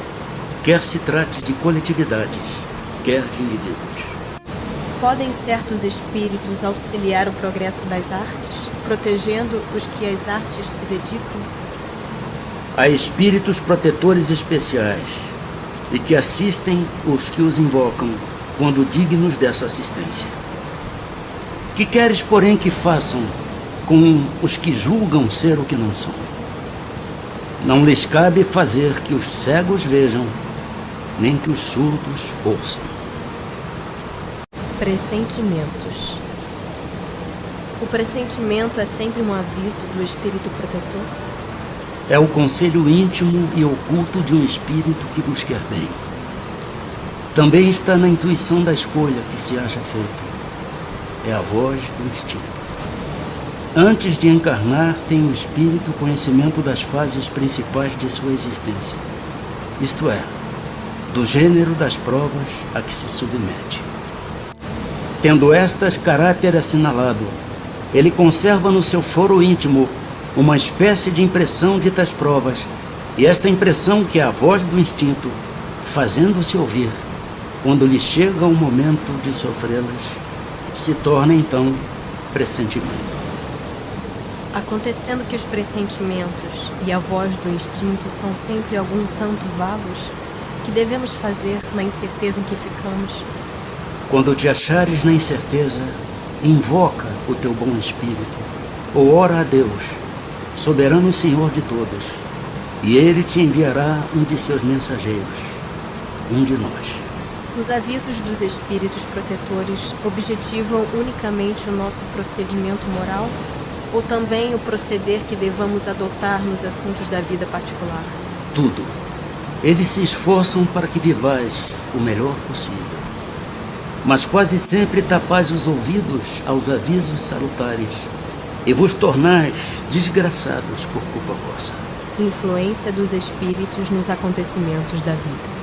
quer se trate de coletividades, quer de indivíduos. Podem certos espíritos auxiliar o progresso das artes, protegendo os que às artes se dedicam? Há espíritos protetores especiais e que assistem os que os invocam quando dignos dessa assistência. Que queres, porém, que façam com os que julgam ser o que não são? Não lhes cabe fazer que os cegos vejam, nem que os surdos ouçam. Pressentimentos. O pressentimento é sempre um aviso do espírito protetor? É o conselho íntimo e oculto de um espírito que vos quer bem. Também está na intuição da escolha que se acha feita. É a voz do instinto. Antes de encarnar, tem o espírito conhecimento das fases principais de sua existência, isto é, do gênero das provas a que se submete. Tendo estas caráter assinalado, ele conserva no seu foro íntimo uma espécie de impressão de tais provas, e esta impressão, que é a voz do instinto, fazendo-se ouvir, quando lhe chega o momento de sofrê-las, se torna então pressentimento. Acontecendo que os pressentimentos e a voz do instinto são sempre algum tanto vagos, que devemos fazer na incerteza em que ficamos? Quando te achares na incerteza, invoca o teu bom espírito, ou ora a Deus, soberano Senhor de todos, e Ele te enviará um de seus mensageiros, um de nós. Os avisos dos espíritos protetores objetivam unicamente o nosso procedimento moral, ou também o proceder que devamos adotar nos assuntos da vida particular? Tudo. Eles se esforçam para que vivais o melhor possível. Mas quase sempre tapais os ouvidos aos avisos salutares e vos tornais desgraçados por culpa vossa. Influência dos espíritos nos acontecimentos da vida.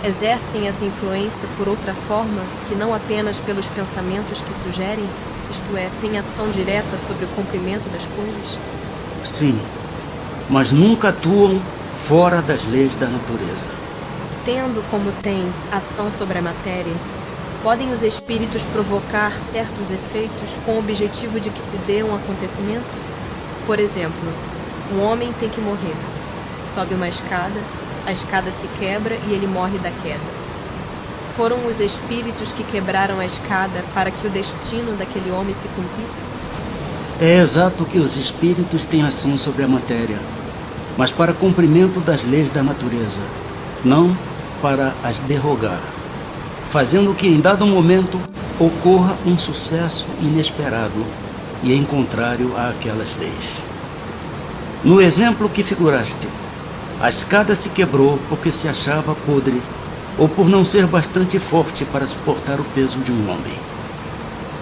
Exercem essa influência por outra forma que não apenas pelos pensamentos que sugerem, isto é, têm ação direta sobre o cumprimento das coisas? Sim, mas nunca atuam fora das leis da natureza. Tendo como tem ação sobre a matéria, podem os espíritos provocar certos efeitos com o objetivo de que se dê um acontecimento? Por exemplo, um homem tem que morrer. Sobe uma escada, a escada se quebra e ele morre da queda. Foram os espíritos que quebraram a escada para que o destino daquele homem se cumprisse? É exato que os espíritos têm ação sobre a matéria, mas para cumprimento das leis da natureza, não para as derrogar, fazendo que em dado momento ocorra um sucesso inesperado e em contrário àquelas leis. No exemplo que figuraste, a escada se quebrou porque se achava podre ou por não ser bastante forte para suportar o peso de um homem.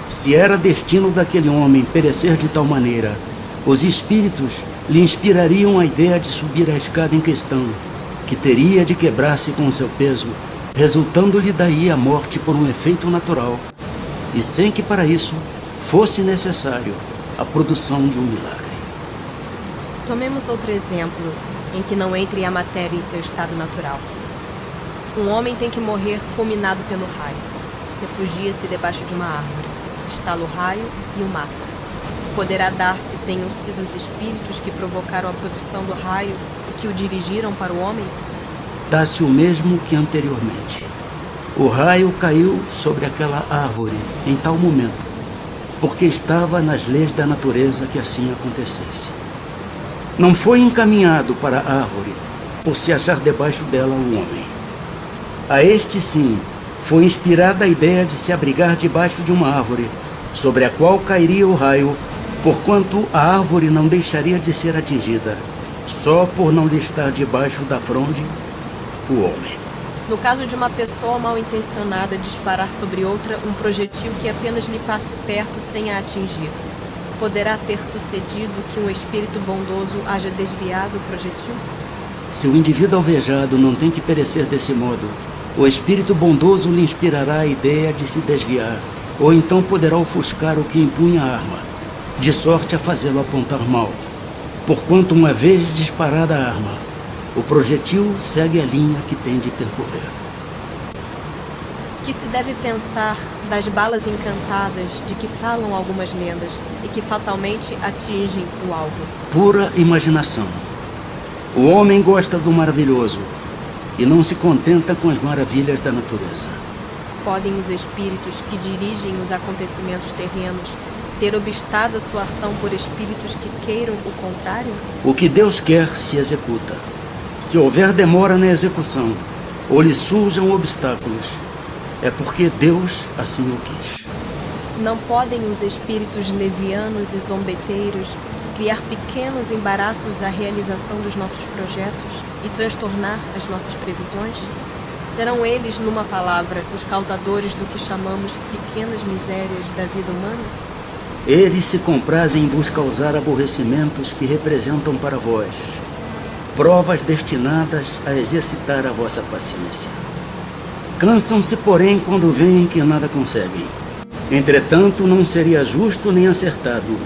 Se era destino daquele homem perecer de tal maneira, os espíritos lhe inspirariam a ideia de subir a escada em questão, que teria de quebrar-se com seu peso, resultando-lhe daí a morte por um efeito natural, e sem que para isso fosse necessário a produção de um milagre. Tomemos outro exemplo, em que não entre a matéria em seu estado natural. Um homem tem que morrer fulminado pelo raio. Refugia-se debaixo de uma árvore. Estala o raio e o mata. Poderá dar se tenham sido os espíritos que provocaram a produção do raio e que o dirigiram para o homem? Dá-se o mesmo que anteriormente. O raio caiu sobre aquela árvore em tal momento, porque estava nas leis da natureza que assim acontecesse. Não foi encaminhado para a árvore, por se achar debaixo dela o homem. A este, sim, foi inspirada a ideia de se abrigar debaixo de uma árvore, sobre a qual cairia o raio, porquanto a árvore não deixaria de ser atingida, só por não lhe estar debaixo da fronde o homem. No caso de uma pessoa mal intencionada disparar sobre outra um projetil que apenas lhe passe perto sem a atingir, poderá ter sucedido que um espírito bondoso haja desviado o projetil? Se o indivíduo alvejado não tem que perecer desse modo, o espírito bondoso lhe inspirará a ideia de se desviar, ou então poderá ofuscar o que empunha a arma, de sorte a fazê-lo apontar mal. Porquanto, uma vez disparada a arma, o projetil segue a linha que tem de percorrer. Que se deve pensar das balas encantadas de que falam algumas lendas e que fatalmente atingem o alvo? Pura imaginação. O homem gosta do maravilhoso e não se contenta com as maravilhas da natureza. Podem os espíritos que dirigem os acontecimentos terrenos ter obstado a sua ação por espíritos que queiram o contrário? O que Deus quer se executa. Se houver demora na execução, ou lhe surjam obstáculos, é porque Deus assim o quis. Não podem os espíritos levianos e zombeteiros criar pequenos embaraços à realização dos nossos projetos e transtornar as nossas previsões? Serão eles, numa palavra, os causadores do que chamamos pequenas misérias da vida humana? Eles se comprazem em vos causar aborrecimentos que representam para vós provas destinadas a exercitar a vossa paciência. Cansam-se, porém, quando veem que nada conseguem. Entretanto, não seria justo nem acertado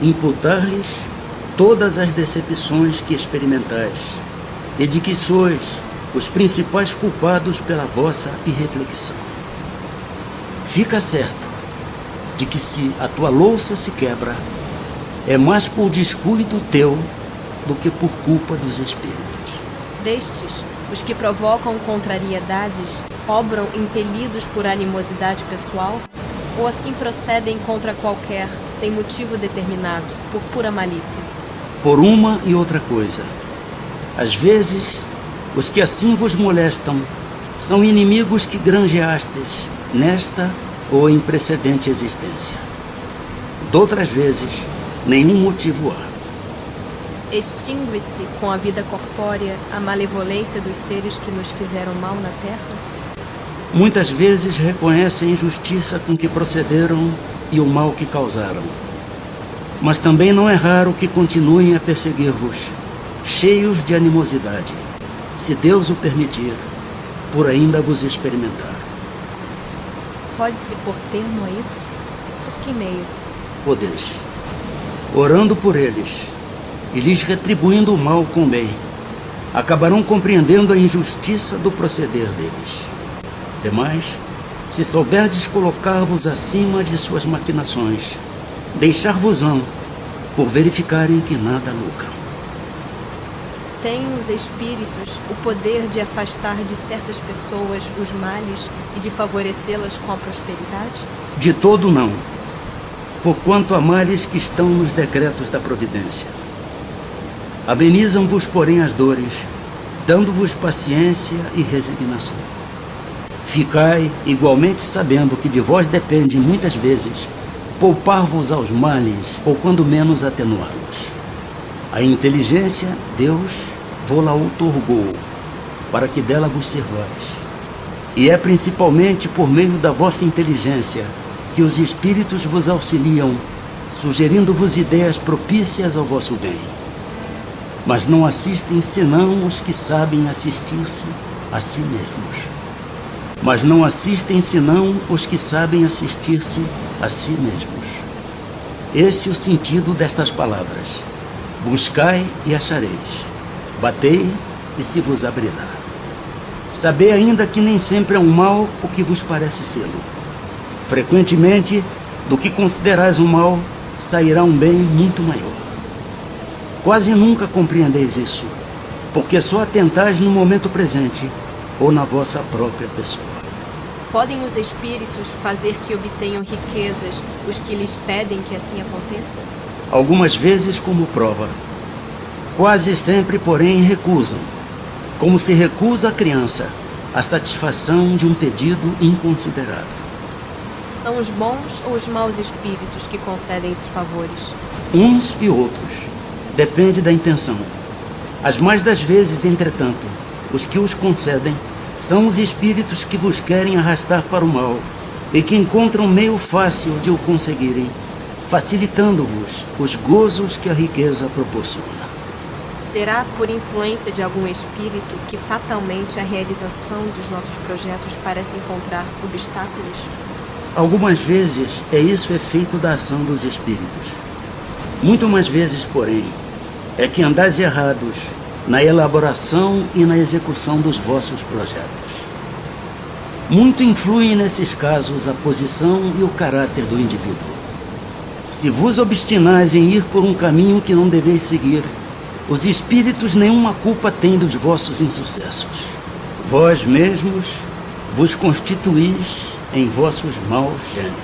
imputar-lhes todas as decepções que experimentais, e de que sois os principais culpados pela vossa irreflexão. Fica certo de que se a tua louça se quebra, é mais por descuido teu do que por culpa dos espíritos. Destes, os que provocam contrariedades obram impelidos por animosidade pessoal, ou assim procedem contra qualquer, sem motivo determinado, por pura malícia? Por uma e outra coisa. Às vezes, os que assim vos molestam são inimigos que granjeastes nesta ou em precedente existência. Doutras vezes, nenhum motivo há. Extingue-se com a vida corpórea a malevolência dos seres que nos fizeram mal na terra? Muitas vezes reconhecem a injustiça com que procederam e o mal que causaram. Mas também não é raro que continuem a perseguir-vos, cheios de animosidade, se Deus o permitir, por ainda vos experimentar. Pode-se pôr termo a isso? Por que meio? Podeis, orando por eles e lhes retribuindo o mal com o bem, acabarão compreendendo a injustiça do proceder deles. Demais, se souberdes colocar-vos acima de suas maquinações, deixar-vos-ão por verificarem que nada lucram. Têm os espíritos o poder de afastar de certas pessoas os males e de favorecê-las com a prosperidade? De todo não, porquanto há males que estão nos decretos da providência. Amenizam-vos, porém, as dores, dando-vos paciência e resignação. Ficai igualmente sabendo que de vós depende, muitas vezes, poupar-vos aos males, ou quando menos atenuá-los. A inteligência, Deus vô-la outorgou, para que dela vos servais. E é principalmente por meio da vossa inteligência que os espíritos vos auxiliam, sugerindo-vos ideias propícias ao vosso bem. Mas não assistem senão os que sabem assistir-se a si mesmos. Mas não assistem senão os que sabem assistir-se a si mesmos. Esse é o sentido destas palavras. Buscai e achareis. Batei e se vos abrirá. Sabei ainda que nem sempre é um mal o que vos parece sê-lo. Frequentemente, do que considerais um mal, sairá um bem muito maior. Quase nunca compreendeis isso, porque só atentais no momento presente ou na vossa própria pessoa. Podem os espíritos fazer que obtenham riquezas os que lhes pedem que assim aconteça? Algumas vezes como prova. Quase sempre, porém, recusam, como se recusa a criança a satisfação de um pedido inconsiderado. São os bons ou os maus espíritos que concedem esses favores? Uns e outros. Depende da intenção. As mais das vezes, entretanto, os que os concedem São os espíritos que vos querem arrastar para o mal e que encontram meio fácil de o conseguirem, facilitando-vos os gozos que a riqueza proporciona. Será por influência de algum espírito que fatalmente a realização dos nossos projetos parece encontrar obstáculos? Algumas vezes é isso efeito da ação dos espíritos. Muito mais vezes, porém, é que andais errados na elaboração e na execução dos vossos projetos. Muito influem nesses casos a posição e o caráter do indivíduo. Se vos obstinais em ir por um caminho que não deveis seguir, os espíritos nenhuma culpa têm dos vossos insucessos. Vós mesmos vos constituís em vossos maus gênios.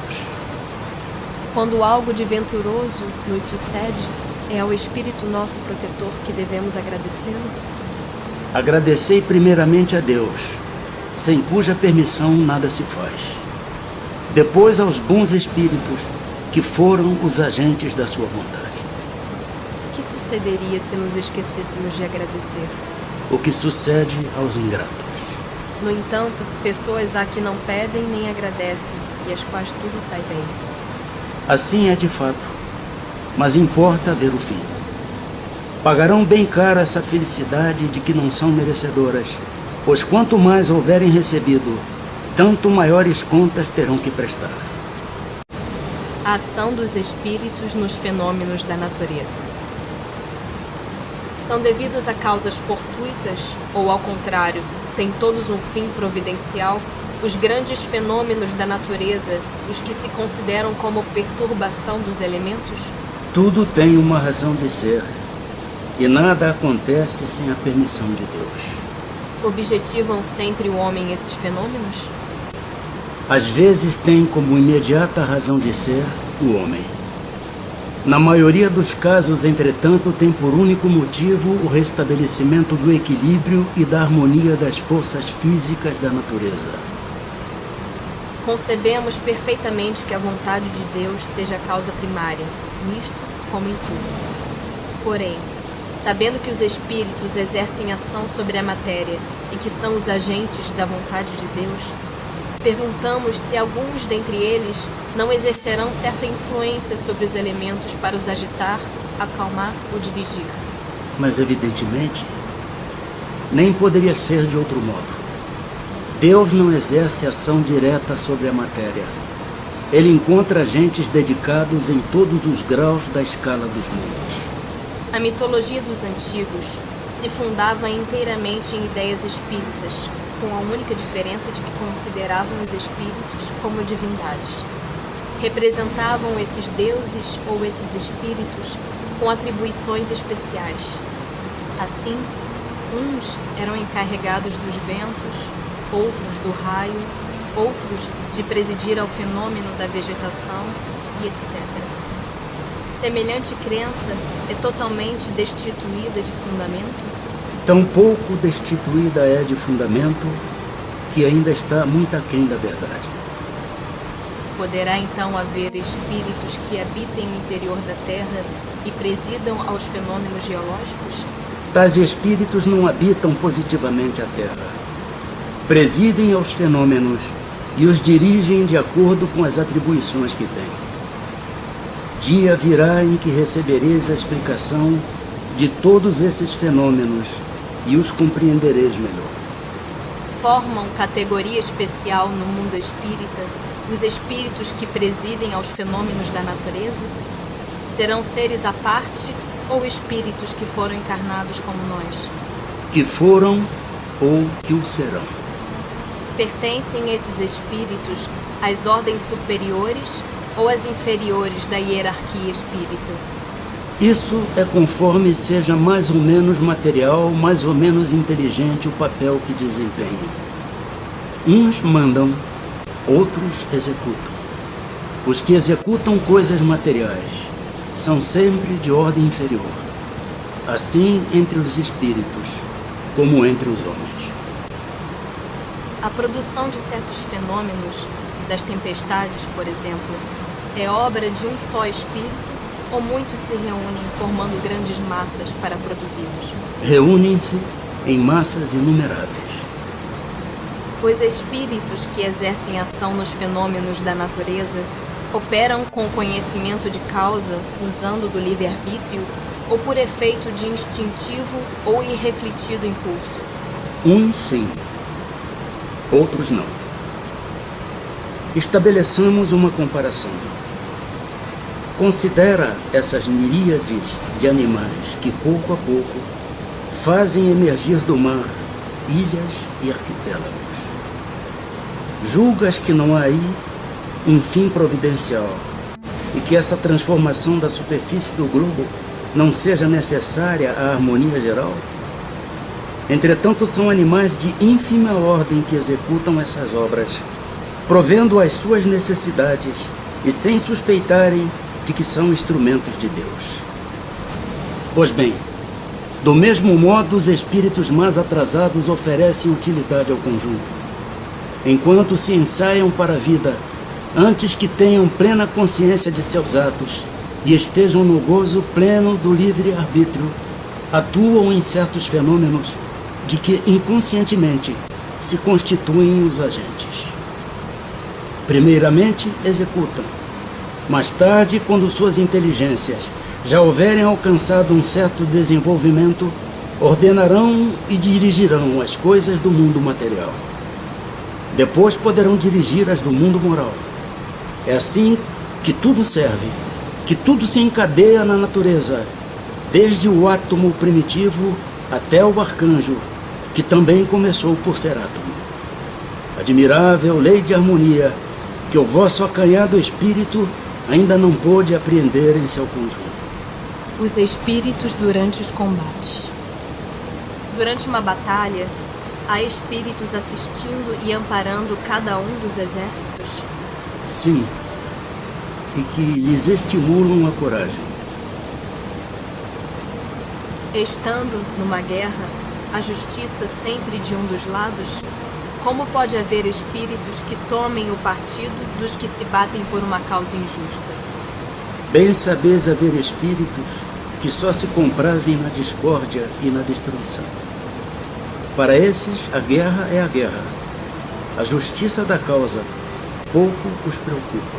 Quando algo de venturoso nos sucede, é ao Espírito nosso protetor que devemos agradecê-lo? Agradecei primeiramente a Deus, sem cuja permissão nada se faz. Depois aos bons espíritos, que foram os agentes da sua vontade. O que sucederia se nos esquecêssemos de agradecer? O que sucede aos ingratos. No entanto, pessoas há que não pedem nem agradecem, e às quais tudo sai bem. Assim é de fato, mas importa ver o fim. Pagarão bem caro essa felicidade de que não são merecedoras, pois quanto mais houverem recebido, tanto maiores contas terão que prestar. A ação dos espíritos nos fenômenos da natureza. São devidos a causas fortuitas ou, ao contrário, têm todos um fim providencial? Os grandes fenômenos da natureza, os que se consideram como perturbação dos elementos? Tudo tem uma razão de ser, e nada acontece sem a permissão de Deus. Objetivam sempre o homem esses fenômenos? Às vezes tem como imediata razão de ser o homem. Na maioria dos casos, entretanto, tem por único motivo o restabelecimento do equilíbrio e da harmonia das forças físicas da natureza. Concebemos perfeitamente que a vontade de Deus seja a causa primária, nisto como em tudo. Porém, sabendo que os espíritos exercem ação sobre a matéria e que são os agentes da vontade de Deus, perguntamos se alguns dentre eles não exercerão certa influência sobre os elementos para os agitar, acalmar ou dirigir. Mas, evidentemente, nem poderia ser de outro modo. Deus não exerce ação direta sobre a matéria. Ele encontra agentes dedicados em todos os graus da escala dos mundos. A mitologia dos antigos se fundava inteiramente em ideias espíritas, com a única diferença de que consideravam os espíritos como divindades. Representavam esses deuses ou esses espíritos com atribuições especiais. Assim, uns eram encarregados dos ventos, outros do raio, outros de presidir ao fenômeno da vegetação e etc. Semelhante crença é totalmente destituída de fundamento? Tampouco destituída é de fundamento, que ainda está muito aquém da verdade. Poderá então haver espíritos que habitem o interior da Terra e presidam aos fenômenos geológicos? Tais espíritos não habitam positivamente a Terra. Presidem aos fenômenos e os dirigem de acordo com as atribuições que têm. Dia virá em que recebereis a explicação de todos esses fenômenos e os compreendereis melhor. Formam categoria especial no mundo espírita os espíritos que presidem aos fenômenos da natureza? Serão seres à parte ou espíritos que foram encarnados como nós? Que foram ou que o serão. Pertencem esses espíritos às ordens superiores ou às inferiores da hierarquia espírita? Isso é conforme seja mais ou menos material, mais ou menos inteligente o papel que desempenhem. Uns mandam, outros executam. Os que executam coisas materiais são sempre de ordem inferior. Assim entre os espíritos, como entre os homens. A produção de certos fenômenos, das tempestades, por exemplo, é obra de um só espírito ou muitos se reúnem formando grandes massas para produzi-los? Reúnem-se em massas inumeráveis. Os espíritos que exercem ação nos fenômenos da natureza operam com conhecimento de causa, usando do livre-arbítrio, ou por efeito de instintivo ou irrefletido impulso? Uns sim, outros não. Estabeleçamos uma comparação. Considera essas miríades de animais que, pouco a pouco, fazem emergir do mar ilhas e arquipélagos. Julgas que não há aí um fim providencial e que essa transformação da superfície do globo não seja necessária à harmonia geral? Entretanto, são animais de ínfima ordem que executam essas obras, provendo as suas necessidades e sem suspeitarem de que são instrumentos de Deus. Pois bem, do mesmo modo, os espíritos mais atrasados oferecem utilidade ao conjunto, enquanto se ensaiam para a vida, antes que tenham plena consciência de seus atos e estejam no gozo pleno do livre-arbítrio, atuam em certos fenômenos de que inconscientemente se constituem os agentes. Primeiramente, executam. Mais tarde, quando suas inteligências já houverem alcançado um certo desenvolvimento, ordenarão e dirigirão as coisas do mundo material. Depois poderão dirigir as do mundo moral. É assim que tudo serve, que tudo se encadeia na natureza, desde o átomo primitivo até o arcanjo, que também começou por ser átomo. Admirável lei de harmonia, que o vosso acanhado espírito ainda não pôde apreender em seu conjunto. Os espíritos durante os combates. Durante uma batalha, há espíritos assistindo e amparando cada um dos exércitos? Sim, e que lhes estimulam a coragem. Estando numa guerra, a justiça sempre de um dos lados, como pode haver espíritos que tomem o partido dos que se batem por uma causa injusta? Bem sabeis haver espíritos que só se comprazem na discórdia e na destruição. Para esses, a guerra é a guerra. A justiça da causa pouco os preocupa.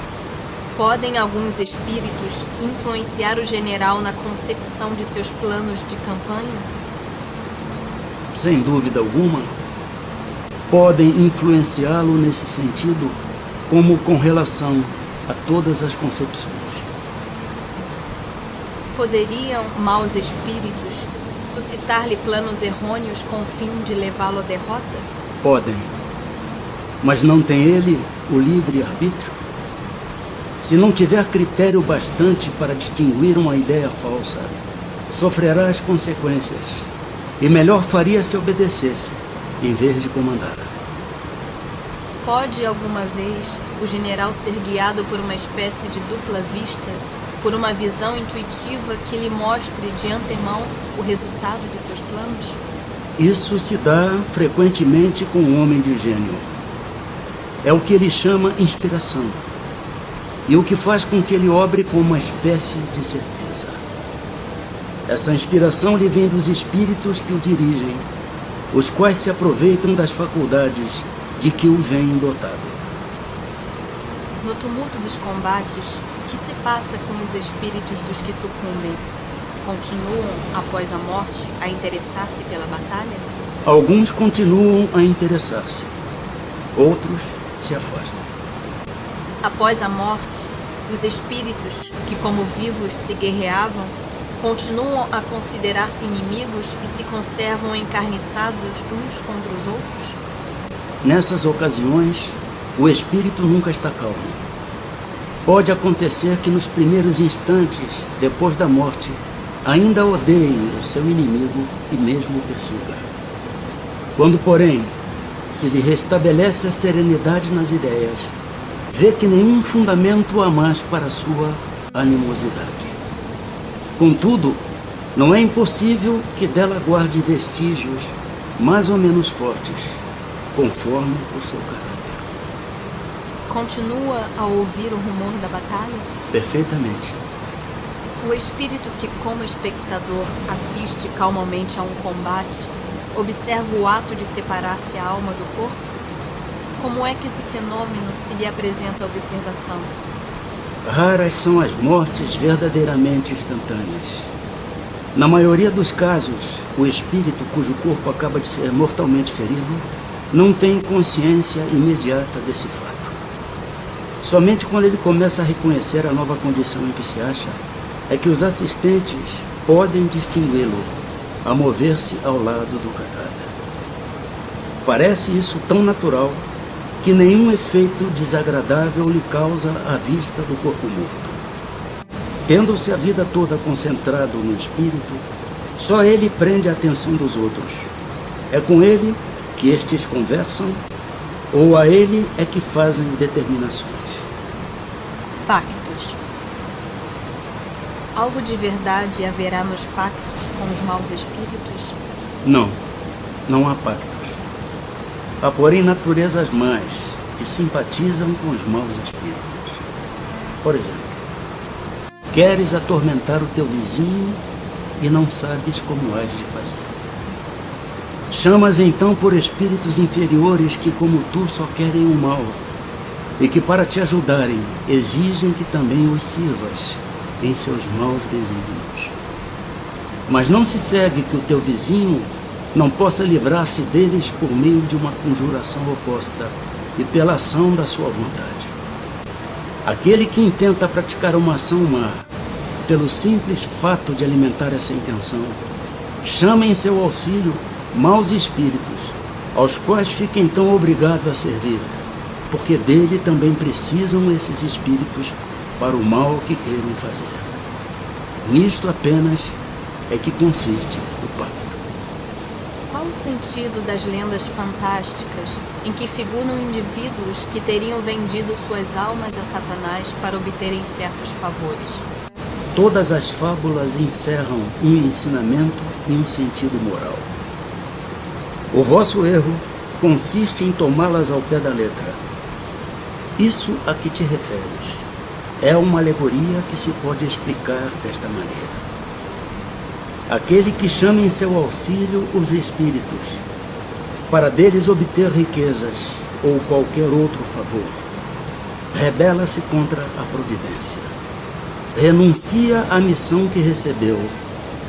Podem alguns espíritos influenciar o general na concepção de seus planos de campanha? Sem dúvida alguma, podem influenciá-lo nesse sentido, como com relação a todas as concepções. Poderiam maus espíritos suscitar-lhe planos errôneos com o fim de levá-lo à derrota? Podem, mas não tem ele o livre-arbítrio? Se não tiver critério bastante para distinguir uma ideia falsa, sofrerá as consequências, e melhor faria se obedecesse, em vez de comandar. Pode alguma vez o general ser guiado por uma espécie de dupla vista, por uma visão intuitiva que lhe mostre de antemão o resultado de seus planos? Isso se dá frequentemente com um homem de gênio. É o que ele chama inspiração, e o que faz com que ele obre com uma espécie de certeza. Essa inspiração lhe vem dos espíritos que o dirigem, os quais se aproveitam das faculdades de que o vêm dotado. No tumulto dos combates, o que se passa com os espíritos dos que sucumbem? Continuam, após a morte, a interessar-se pela batalha? Alguns continuam a interessar-se, outros se afastam. Após a morte, os espíritos que, como vivos, se guerreavam, continuam a considerar-se inimigos e se conservam encarniçados uns contra os outros? Nessas ocasiões, o espírito nunca está calmo. Pode acontecer que nos primeiros instantes, depois da morte, ainda odeie o seu inimigo e mesmo o persiga. Quando, porém, se lhe restabelece a serenidade nas ideias, vê que nenhum fundamento há mais para a sua animosidade. Contudo, não é impossível que dela guarde vestígios mais ou menos fortes, conforme o seu caráter. Continua a ouvir o rumor da batalha? Perfeitamente. O espírito que, como espectador, assiste calmamente a um combate, observa o ato de separar-se a alma do corpo? Como é que esse fenômeno se lhe apresenta à observação? Raras são as mortes verdadeiramente instantâneas. Na maioria dos casos, o espírito cujo corpo acaba de ser mortalmente ferido não tem consciência imediata desse fato. Somente quando ele começa a reconhecer a nova condição em que se acha, é que os assistentes podem distingui-lo a mover-se ao lado do cadáver. Parece isso tão natural que nenhum efeito desagradável lhe causa a vista do corpo morto. Tendo-se a vida toda concentrado no espírito, só ele prende a atenção dos outros. É com ele que estes conversam, ou a ele é que fazem determinações. Pactos. Algo de verdade haverá nos pactos com os maus espíritos? Não, não há pactos. Há, porém, naturezas más que simpatizam com os maus espíritos. Por exemplo, queres atormentar o teu vizinho e não sabes como has de fazer. Chamas então por espíritos inferiores que, como tu, só querem o mal e que, para te ajudarem, exigem que também os sirvas em seus maus desígnios. Mas não se segue que o teu vizinho não possa livrar-se deles por meio de uma conjuração oposta e pela ação da sua vontade. Aquele que intenta praticar uma ação má, pelo simples fato de alimentar essa intenção, chama em seu auxílio maus espíritos, aos quais fica então obrigado a servir, porque dele também precisam esses espíritos para o mal que queiram fazer. Nisto apenas é que consiste o pacto. Qual o sentido das lendas fantásticas em que figuram indivíduos que teriam vendido suas almas a Satanás para obterem certos favores? Todas as fábulas encerram um ensinamento e um sentido moral. O vosso erro consiste em tomá-las ao pé da letra. Isso a que te referes é uma alegoria que se pode explicar desta maneira. Aquele que chama em seu auxílio os espíritos, para deles obter riquezas ou qualquer outro favor, rebela-se contra a providência. Renuncia à missão que recebeu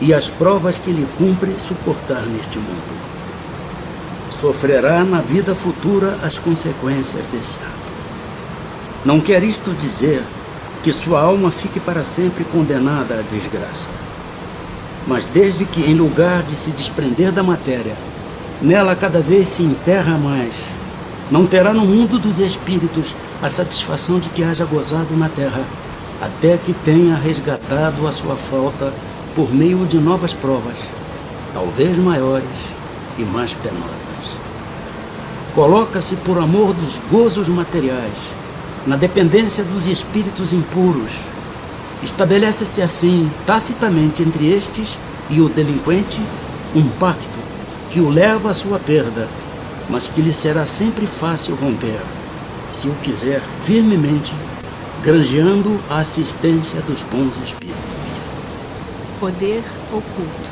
e às provas que lhe cumpre suportar neste mundo. Sofrerá na vida futura as consequências desse ato. Não quer isto dizer que sua alma fique para sempre condenada à desgraça. Mas desde que, em lugar de se desprender da matéria, nela cada vez se enterra mais, não terá no mundo dos espíritos a satisfação de que haja gozado na terra, até que tenha resgatado a sua falta por meio de novas provas, talvez maiores e mais penosas. Coloca-se por amor dos gozos materiais, na dependência dos espíritos impuros. Estabelece-se assim, tacitamente entre estes e o delinquente, um pacto que o leva à sua perda, mas que lhe será sempre fácil romper, se o quiser firmemente, granjeando a assistência dos bons espíritos. Poder oculto.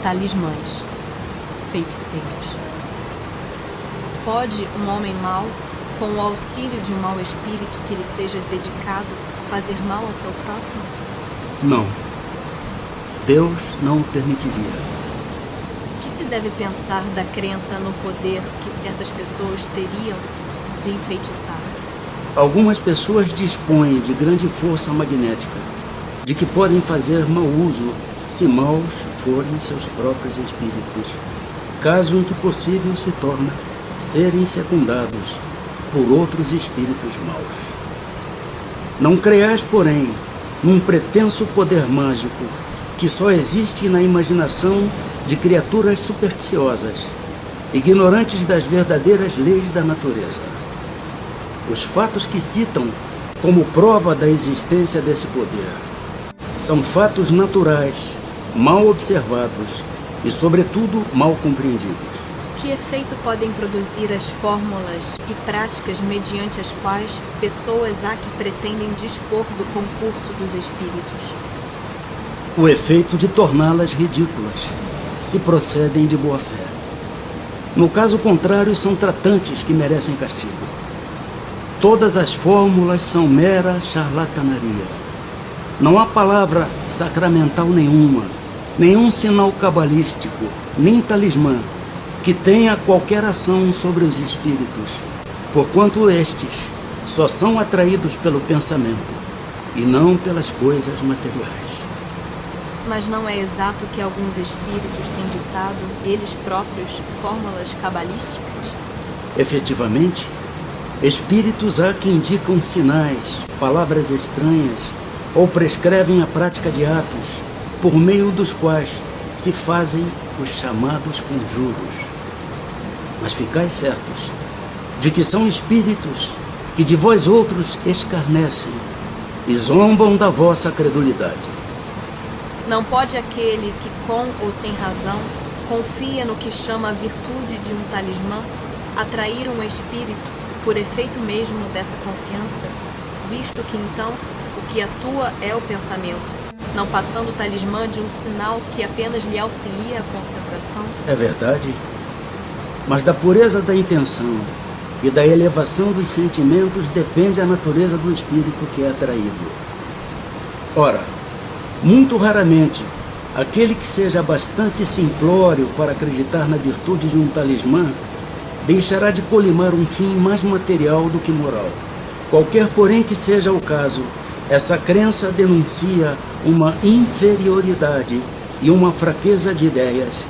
Talismãs. Feiticeiros. Pode um homem mau, com o auxílio de um mau espírito que lhe seja dedicado, fazer mal ao seu próximo? Não. Deus não o permitiria. O que se deve pensar da crença no poder que certas pessoas teriam de enfeitiçar? Algumas pessoas dispõem de grande força magnética, de que podem fazer mau uso, se maus forem seus próprios espíritos, caso em que possível se torna serem secundados por outros espíritos maus. Não creais, porém, num pretenso poder mágico que só existe na imaginação de criaturas supersticiosas, ignorantes das verdadeiras leis da natureza. Os fatos que citam como prova da existência desse poder são fatos naturais, mal observados e, sobretudo, mal compreendidos. Que efeito podem produzir as fórmulas e práticas mediante as quais pessoas há que pretendem dispor do concurso dos espíritos? O efeito de torná-las ridículas, se procedem de boa fé. No caso contrário, são tratantes que merecem castigo. Todas as fórmulas são mera charlatanaria. Não há palavra sacramental nenhuma, nenhum sinal cabalístico, nem talismã, que tenha qualquer ação sobre os espíritos, porquanto estes só são atraídos pelo pensamento e não pelas coisas materiais. Mas não é exato que alguns espíritos têm ditado, eles próprios, fórmulas cabalísticas? Efetivamente, espíritos há que indicam sinais, palavras estranhas, ou prescrevem a prática de atos, por meio dos quais se fazem os chamados conjuros. Mas ficais certos de que são espíritos que de vós outros escarnecem e zombam da vossa credulidade. Não pode aquele que, com ou sem razão, confia no que chama a virtude de um talismã, atrair um espírito por efeito mesmo dessa confiança, visto que então o que atua é o pensamento, não passando o talismã de um sinal que apenas lhe auxilia a concentração? É verdade, mas da pureza da intenção e da elevação dos sentimentos depende a natureza do espírito que é atraído. Ora, muito raramente, aquele que seja bastante simplório para acreditar na virtude de um talismã deixará de colimar um fim mais material do que moral. Qualquer, porém, que seja o caso, essa crença denuncia uma inferioridade e uma fraqueza de ideias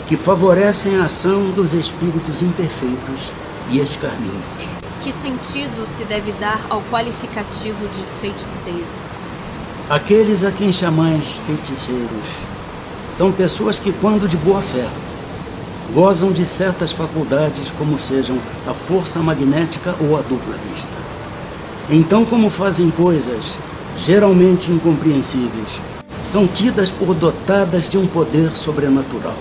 que favorecem a ação dos espíritos imperfeitos e escarninhos. Que sentido se deve dar ao qualificativo de feiticeiro? Aqueles a quem chamais feiticeiros são pessoas que, quando de boa fé, gozam de certas faculdades, como sejam a força magnética ou a dupla vista. Então, como fazem coisas geralmente incompreensíveis, são tidas por dotadas de um poder sobrenatural.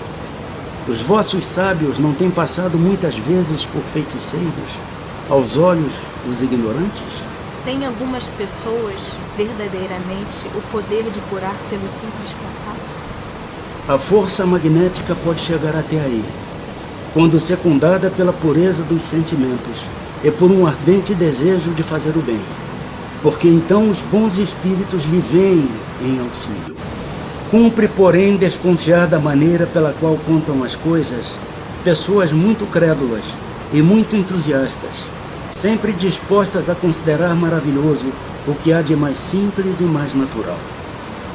Os vossos sábios não têm passado muitas vezes por feiticeiros, aos olhos dos ignorantes? Tem algumas pessoas verdadeiramente o poder de curar pelo simples contato? A força magnética pode chegar até aí, quando secundada pela pureza dos sentimentos e por um ardente desejo de fazer o bem, porque então os bons espíritos lhe vêm em auxílio. Cumpre, porém, desconfiar da maneira pela qual contam as coisas pessoas muito crédulas e muito entusiastas, sempre dispostas a considerar maravilhoso o que há de mais simples e mais natural.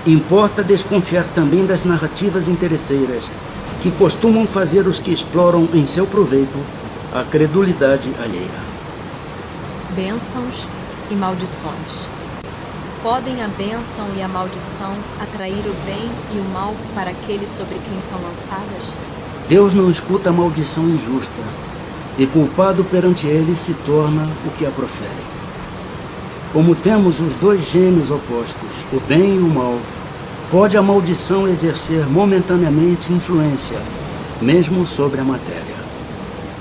Importa desconfiar também das narrativas interesseiras que costumam fazer os que exploram em seu proveito a credulidade alheia. Bênçãos e maldições. Podem a bênção e a maldição atrair o bem e o mal para aqueles sobre quem são lançadas? Deus não escuta a maldição injusta, e culpado perante ele se torna o que a profere. Como temos os dois gênios opostos, o bem e o mal, pode a maldição exercer momentaneamente influência, mesmo sobre a matéria.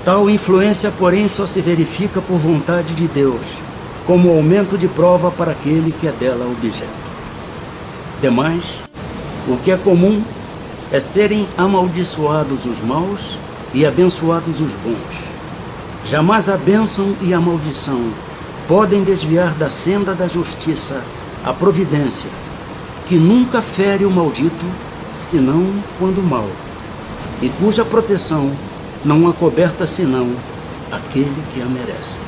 Tal influência, porém, só se verifica por vontade de Deus, como aumento de prova para aquele que é dela objeto. Demais, o que é comum é serem amaldiçoados os maus e abençoados os bons. Jamais a bênção e a maldição podem desviar da senda da justiça a providência, que nunca fere o maldito, senão quando mal, e cuja proteção não acoberta senão aquele que a merece.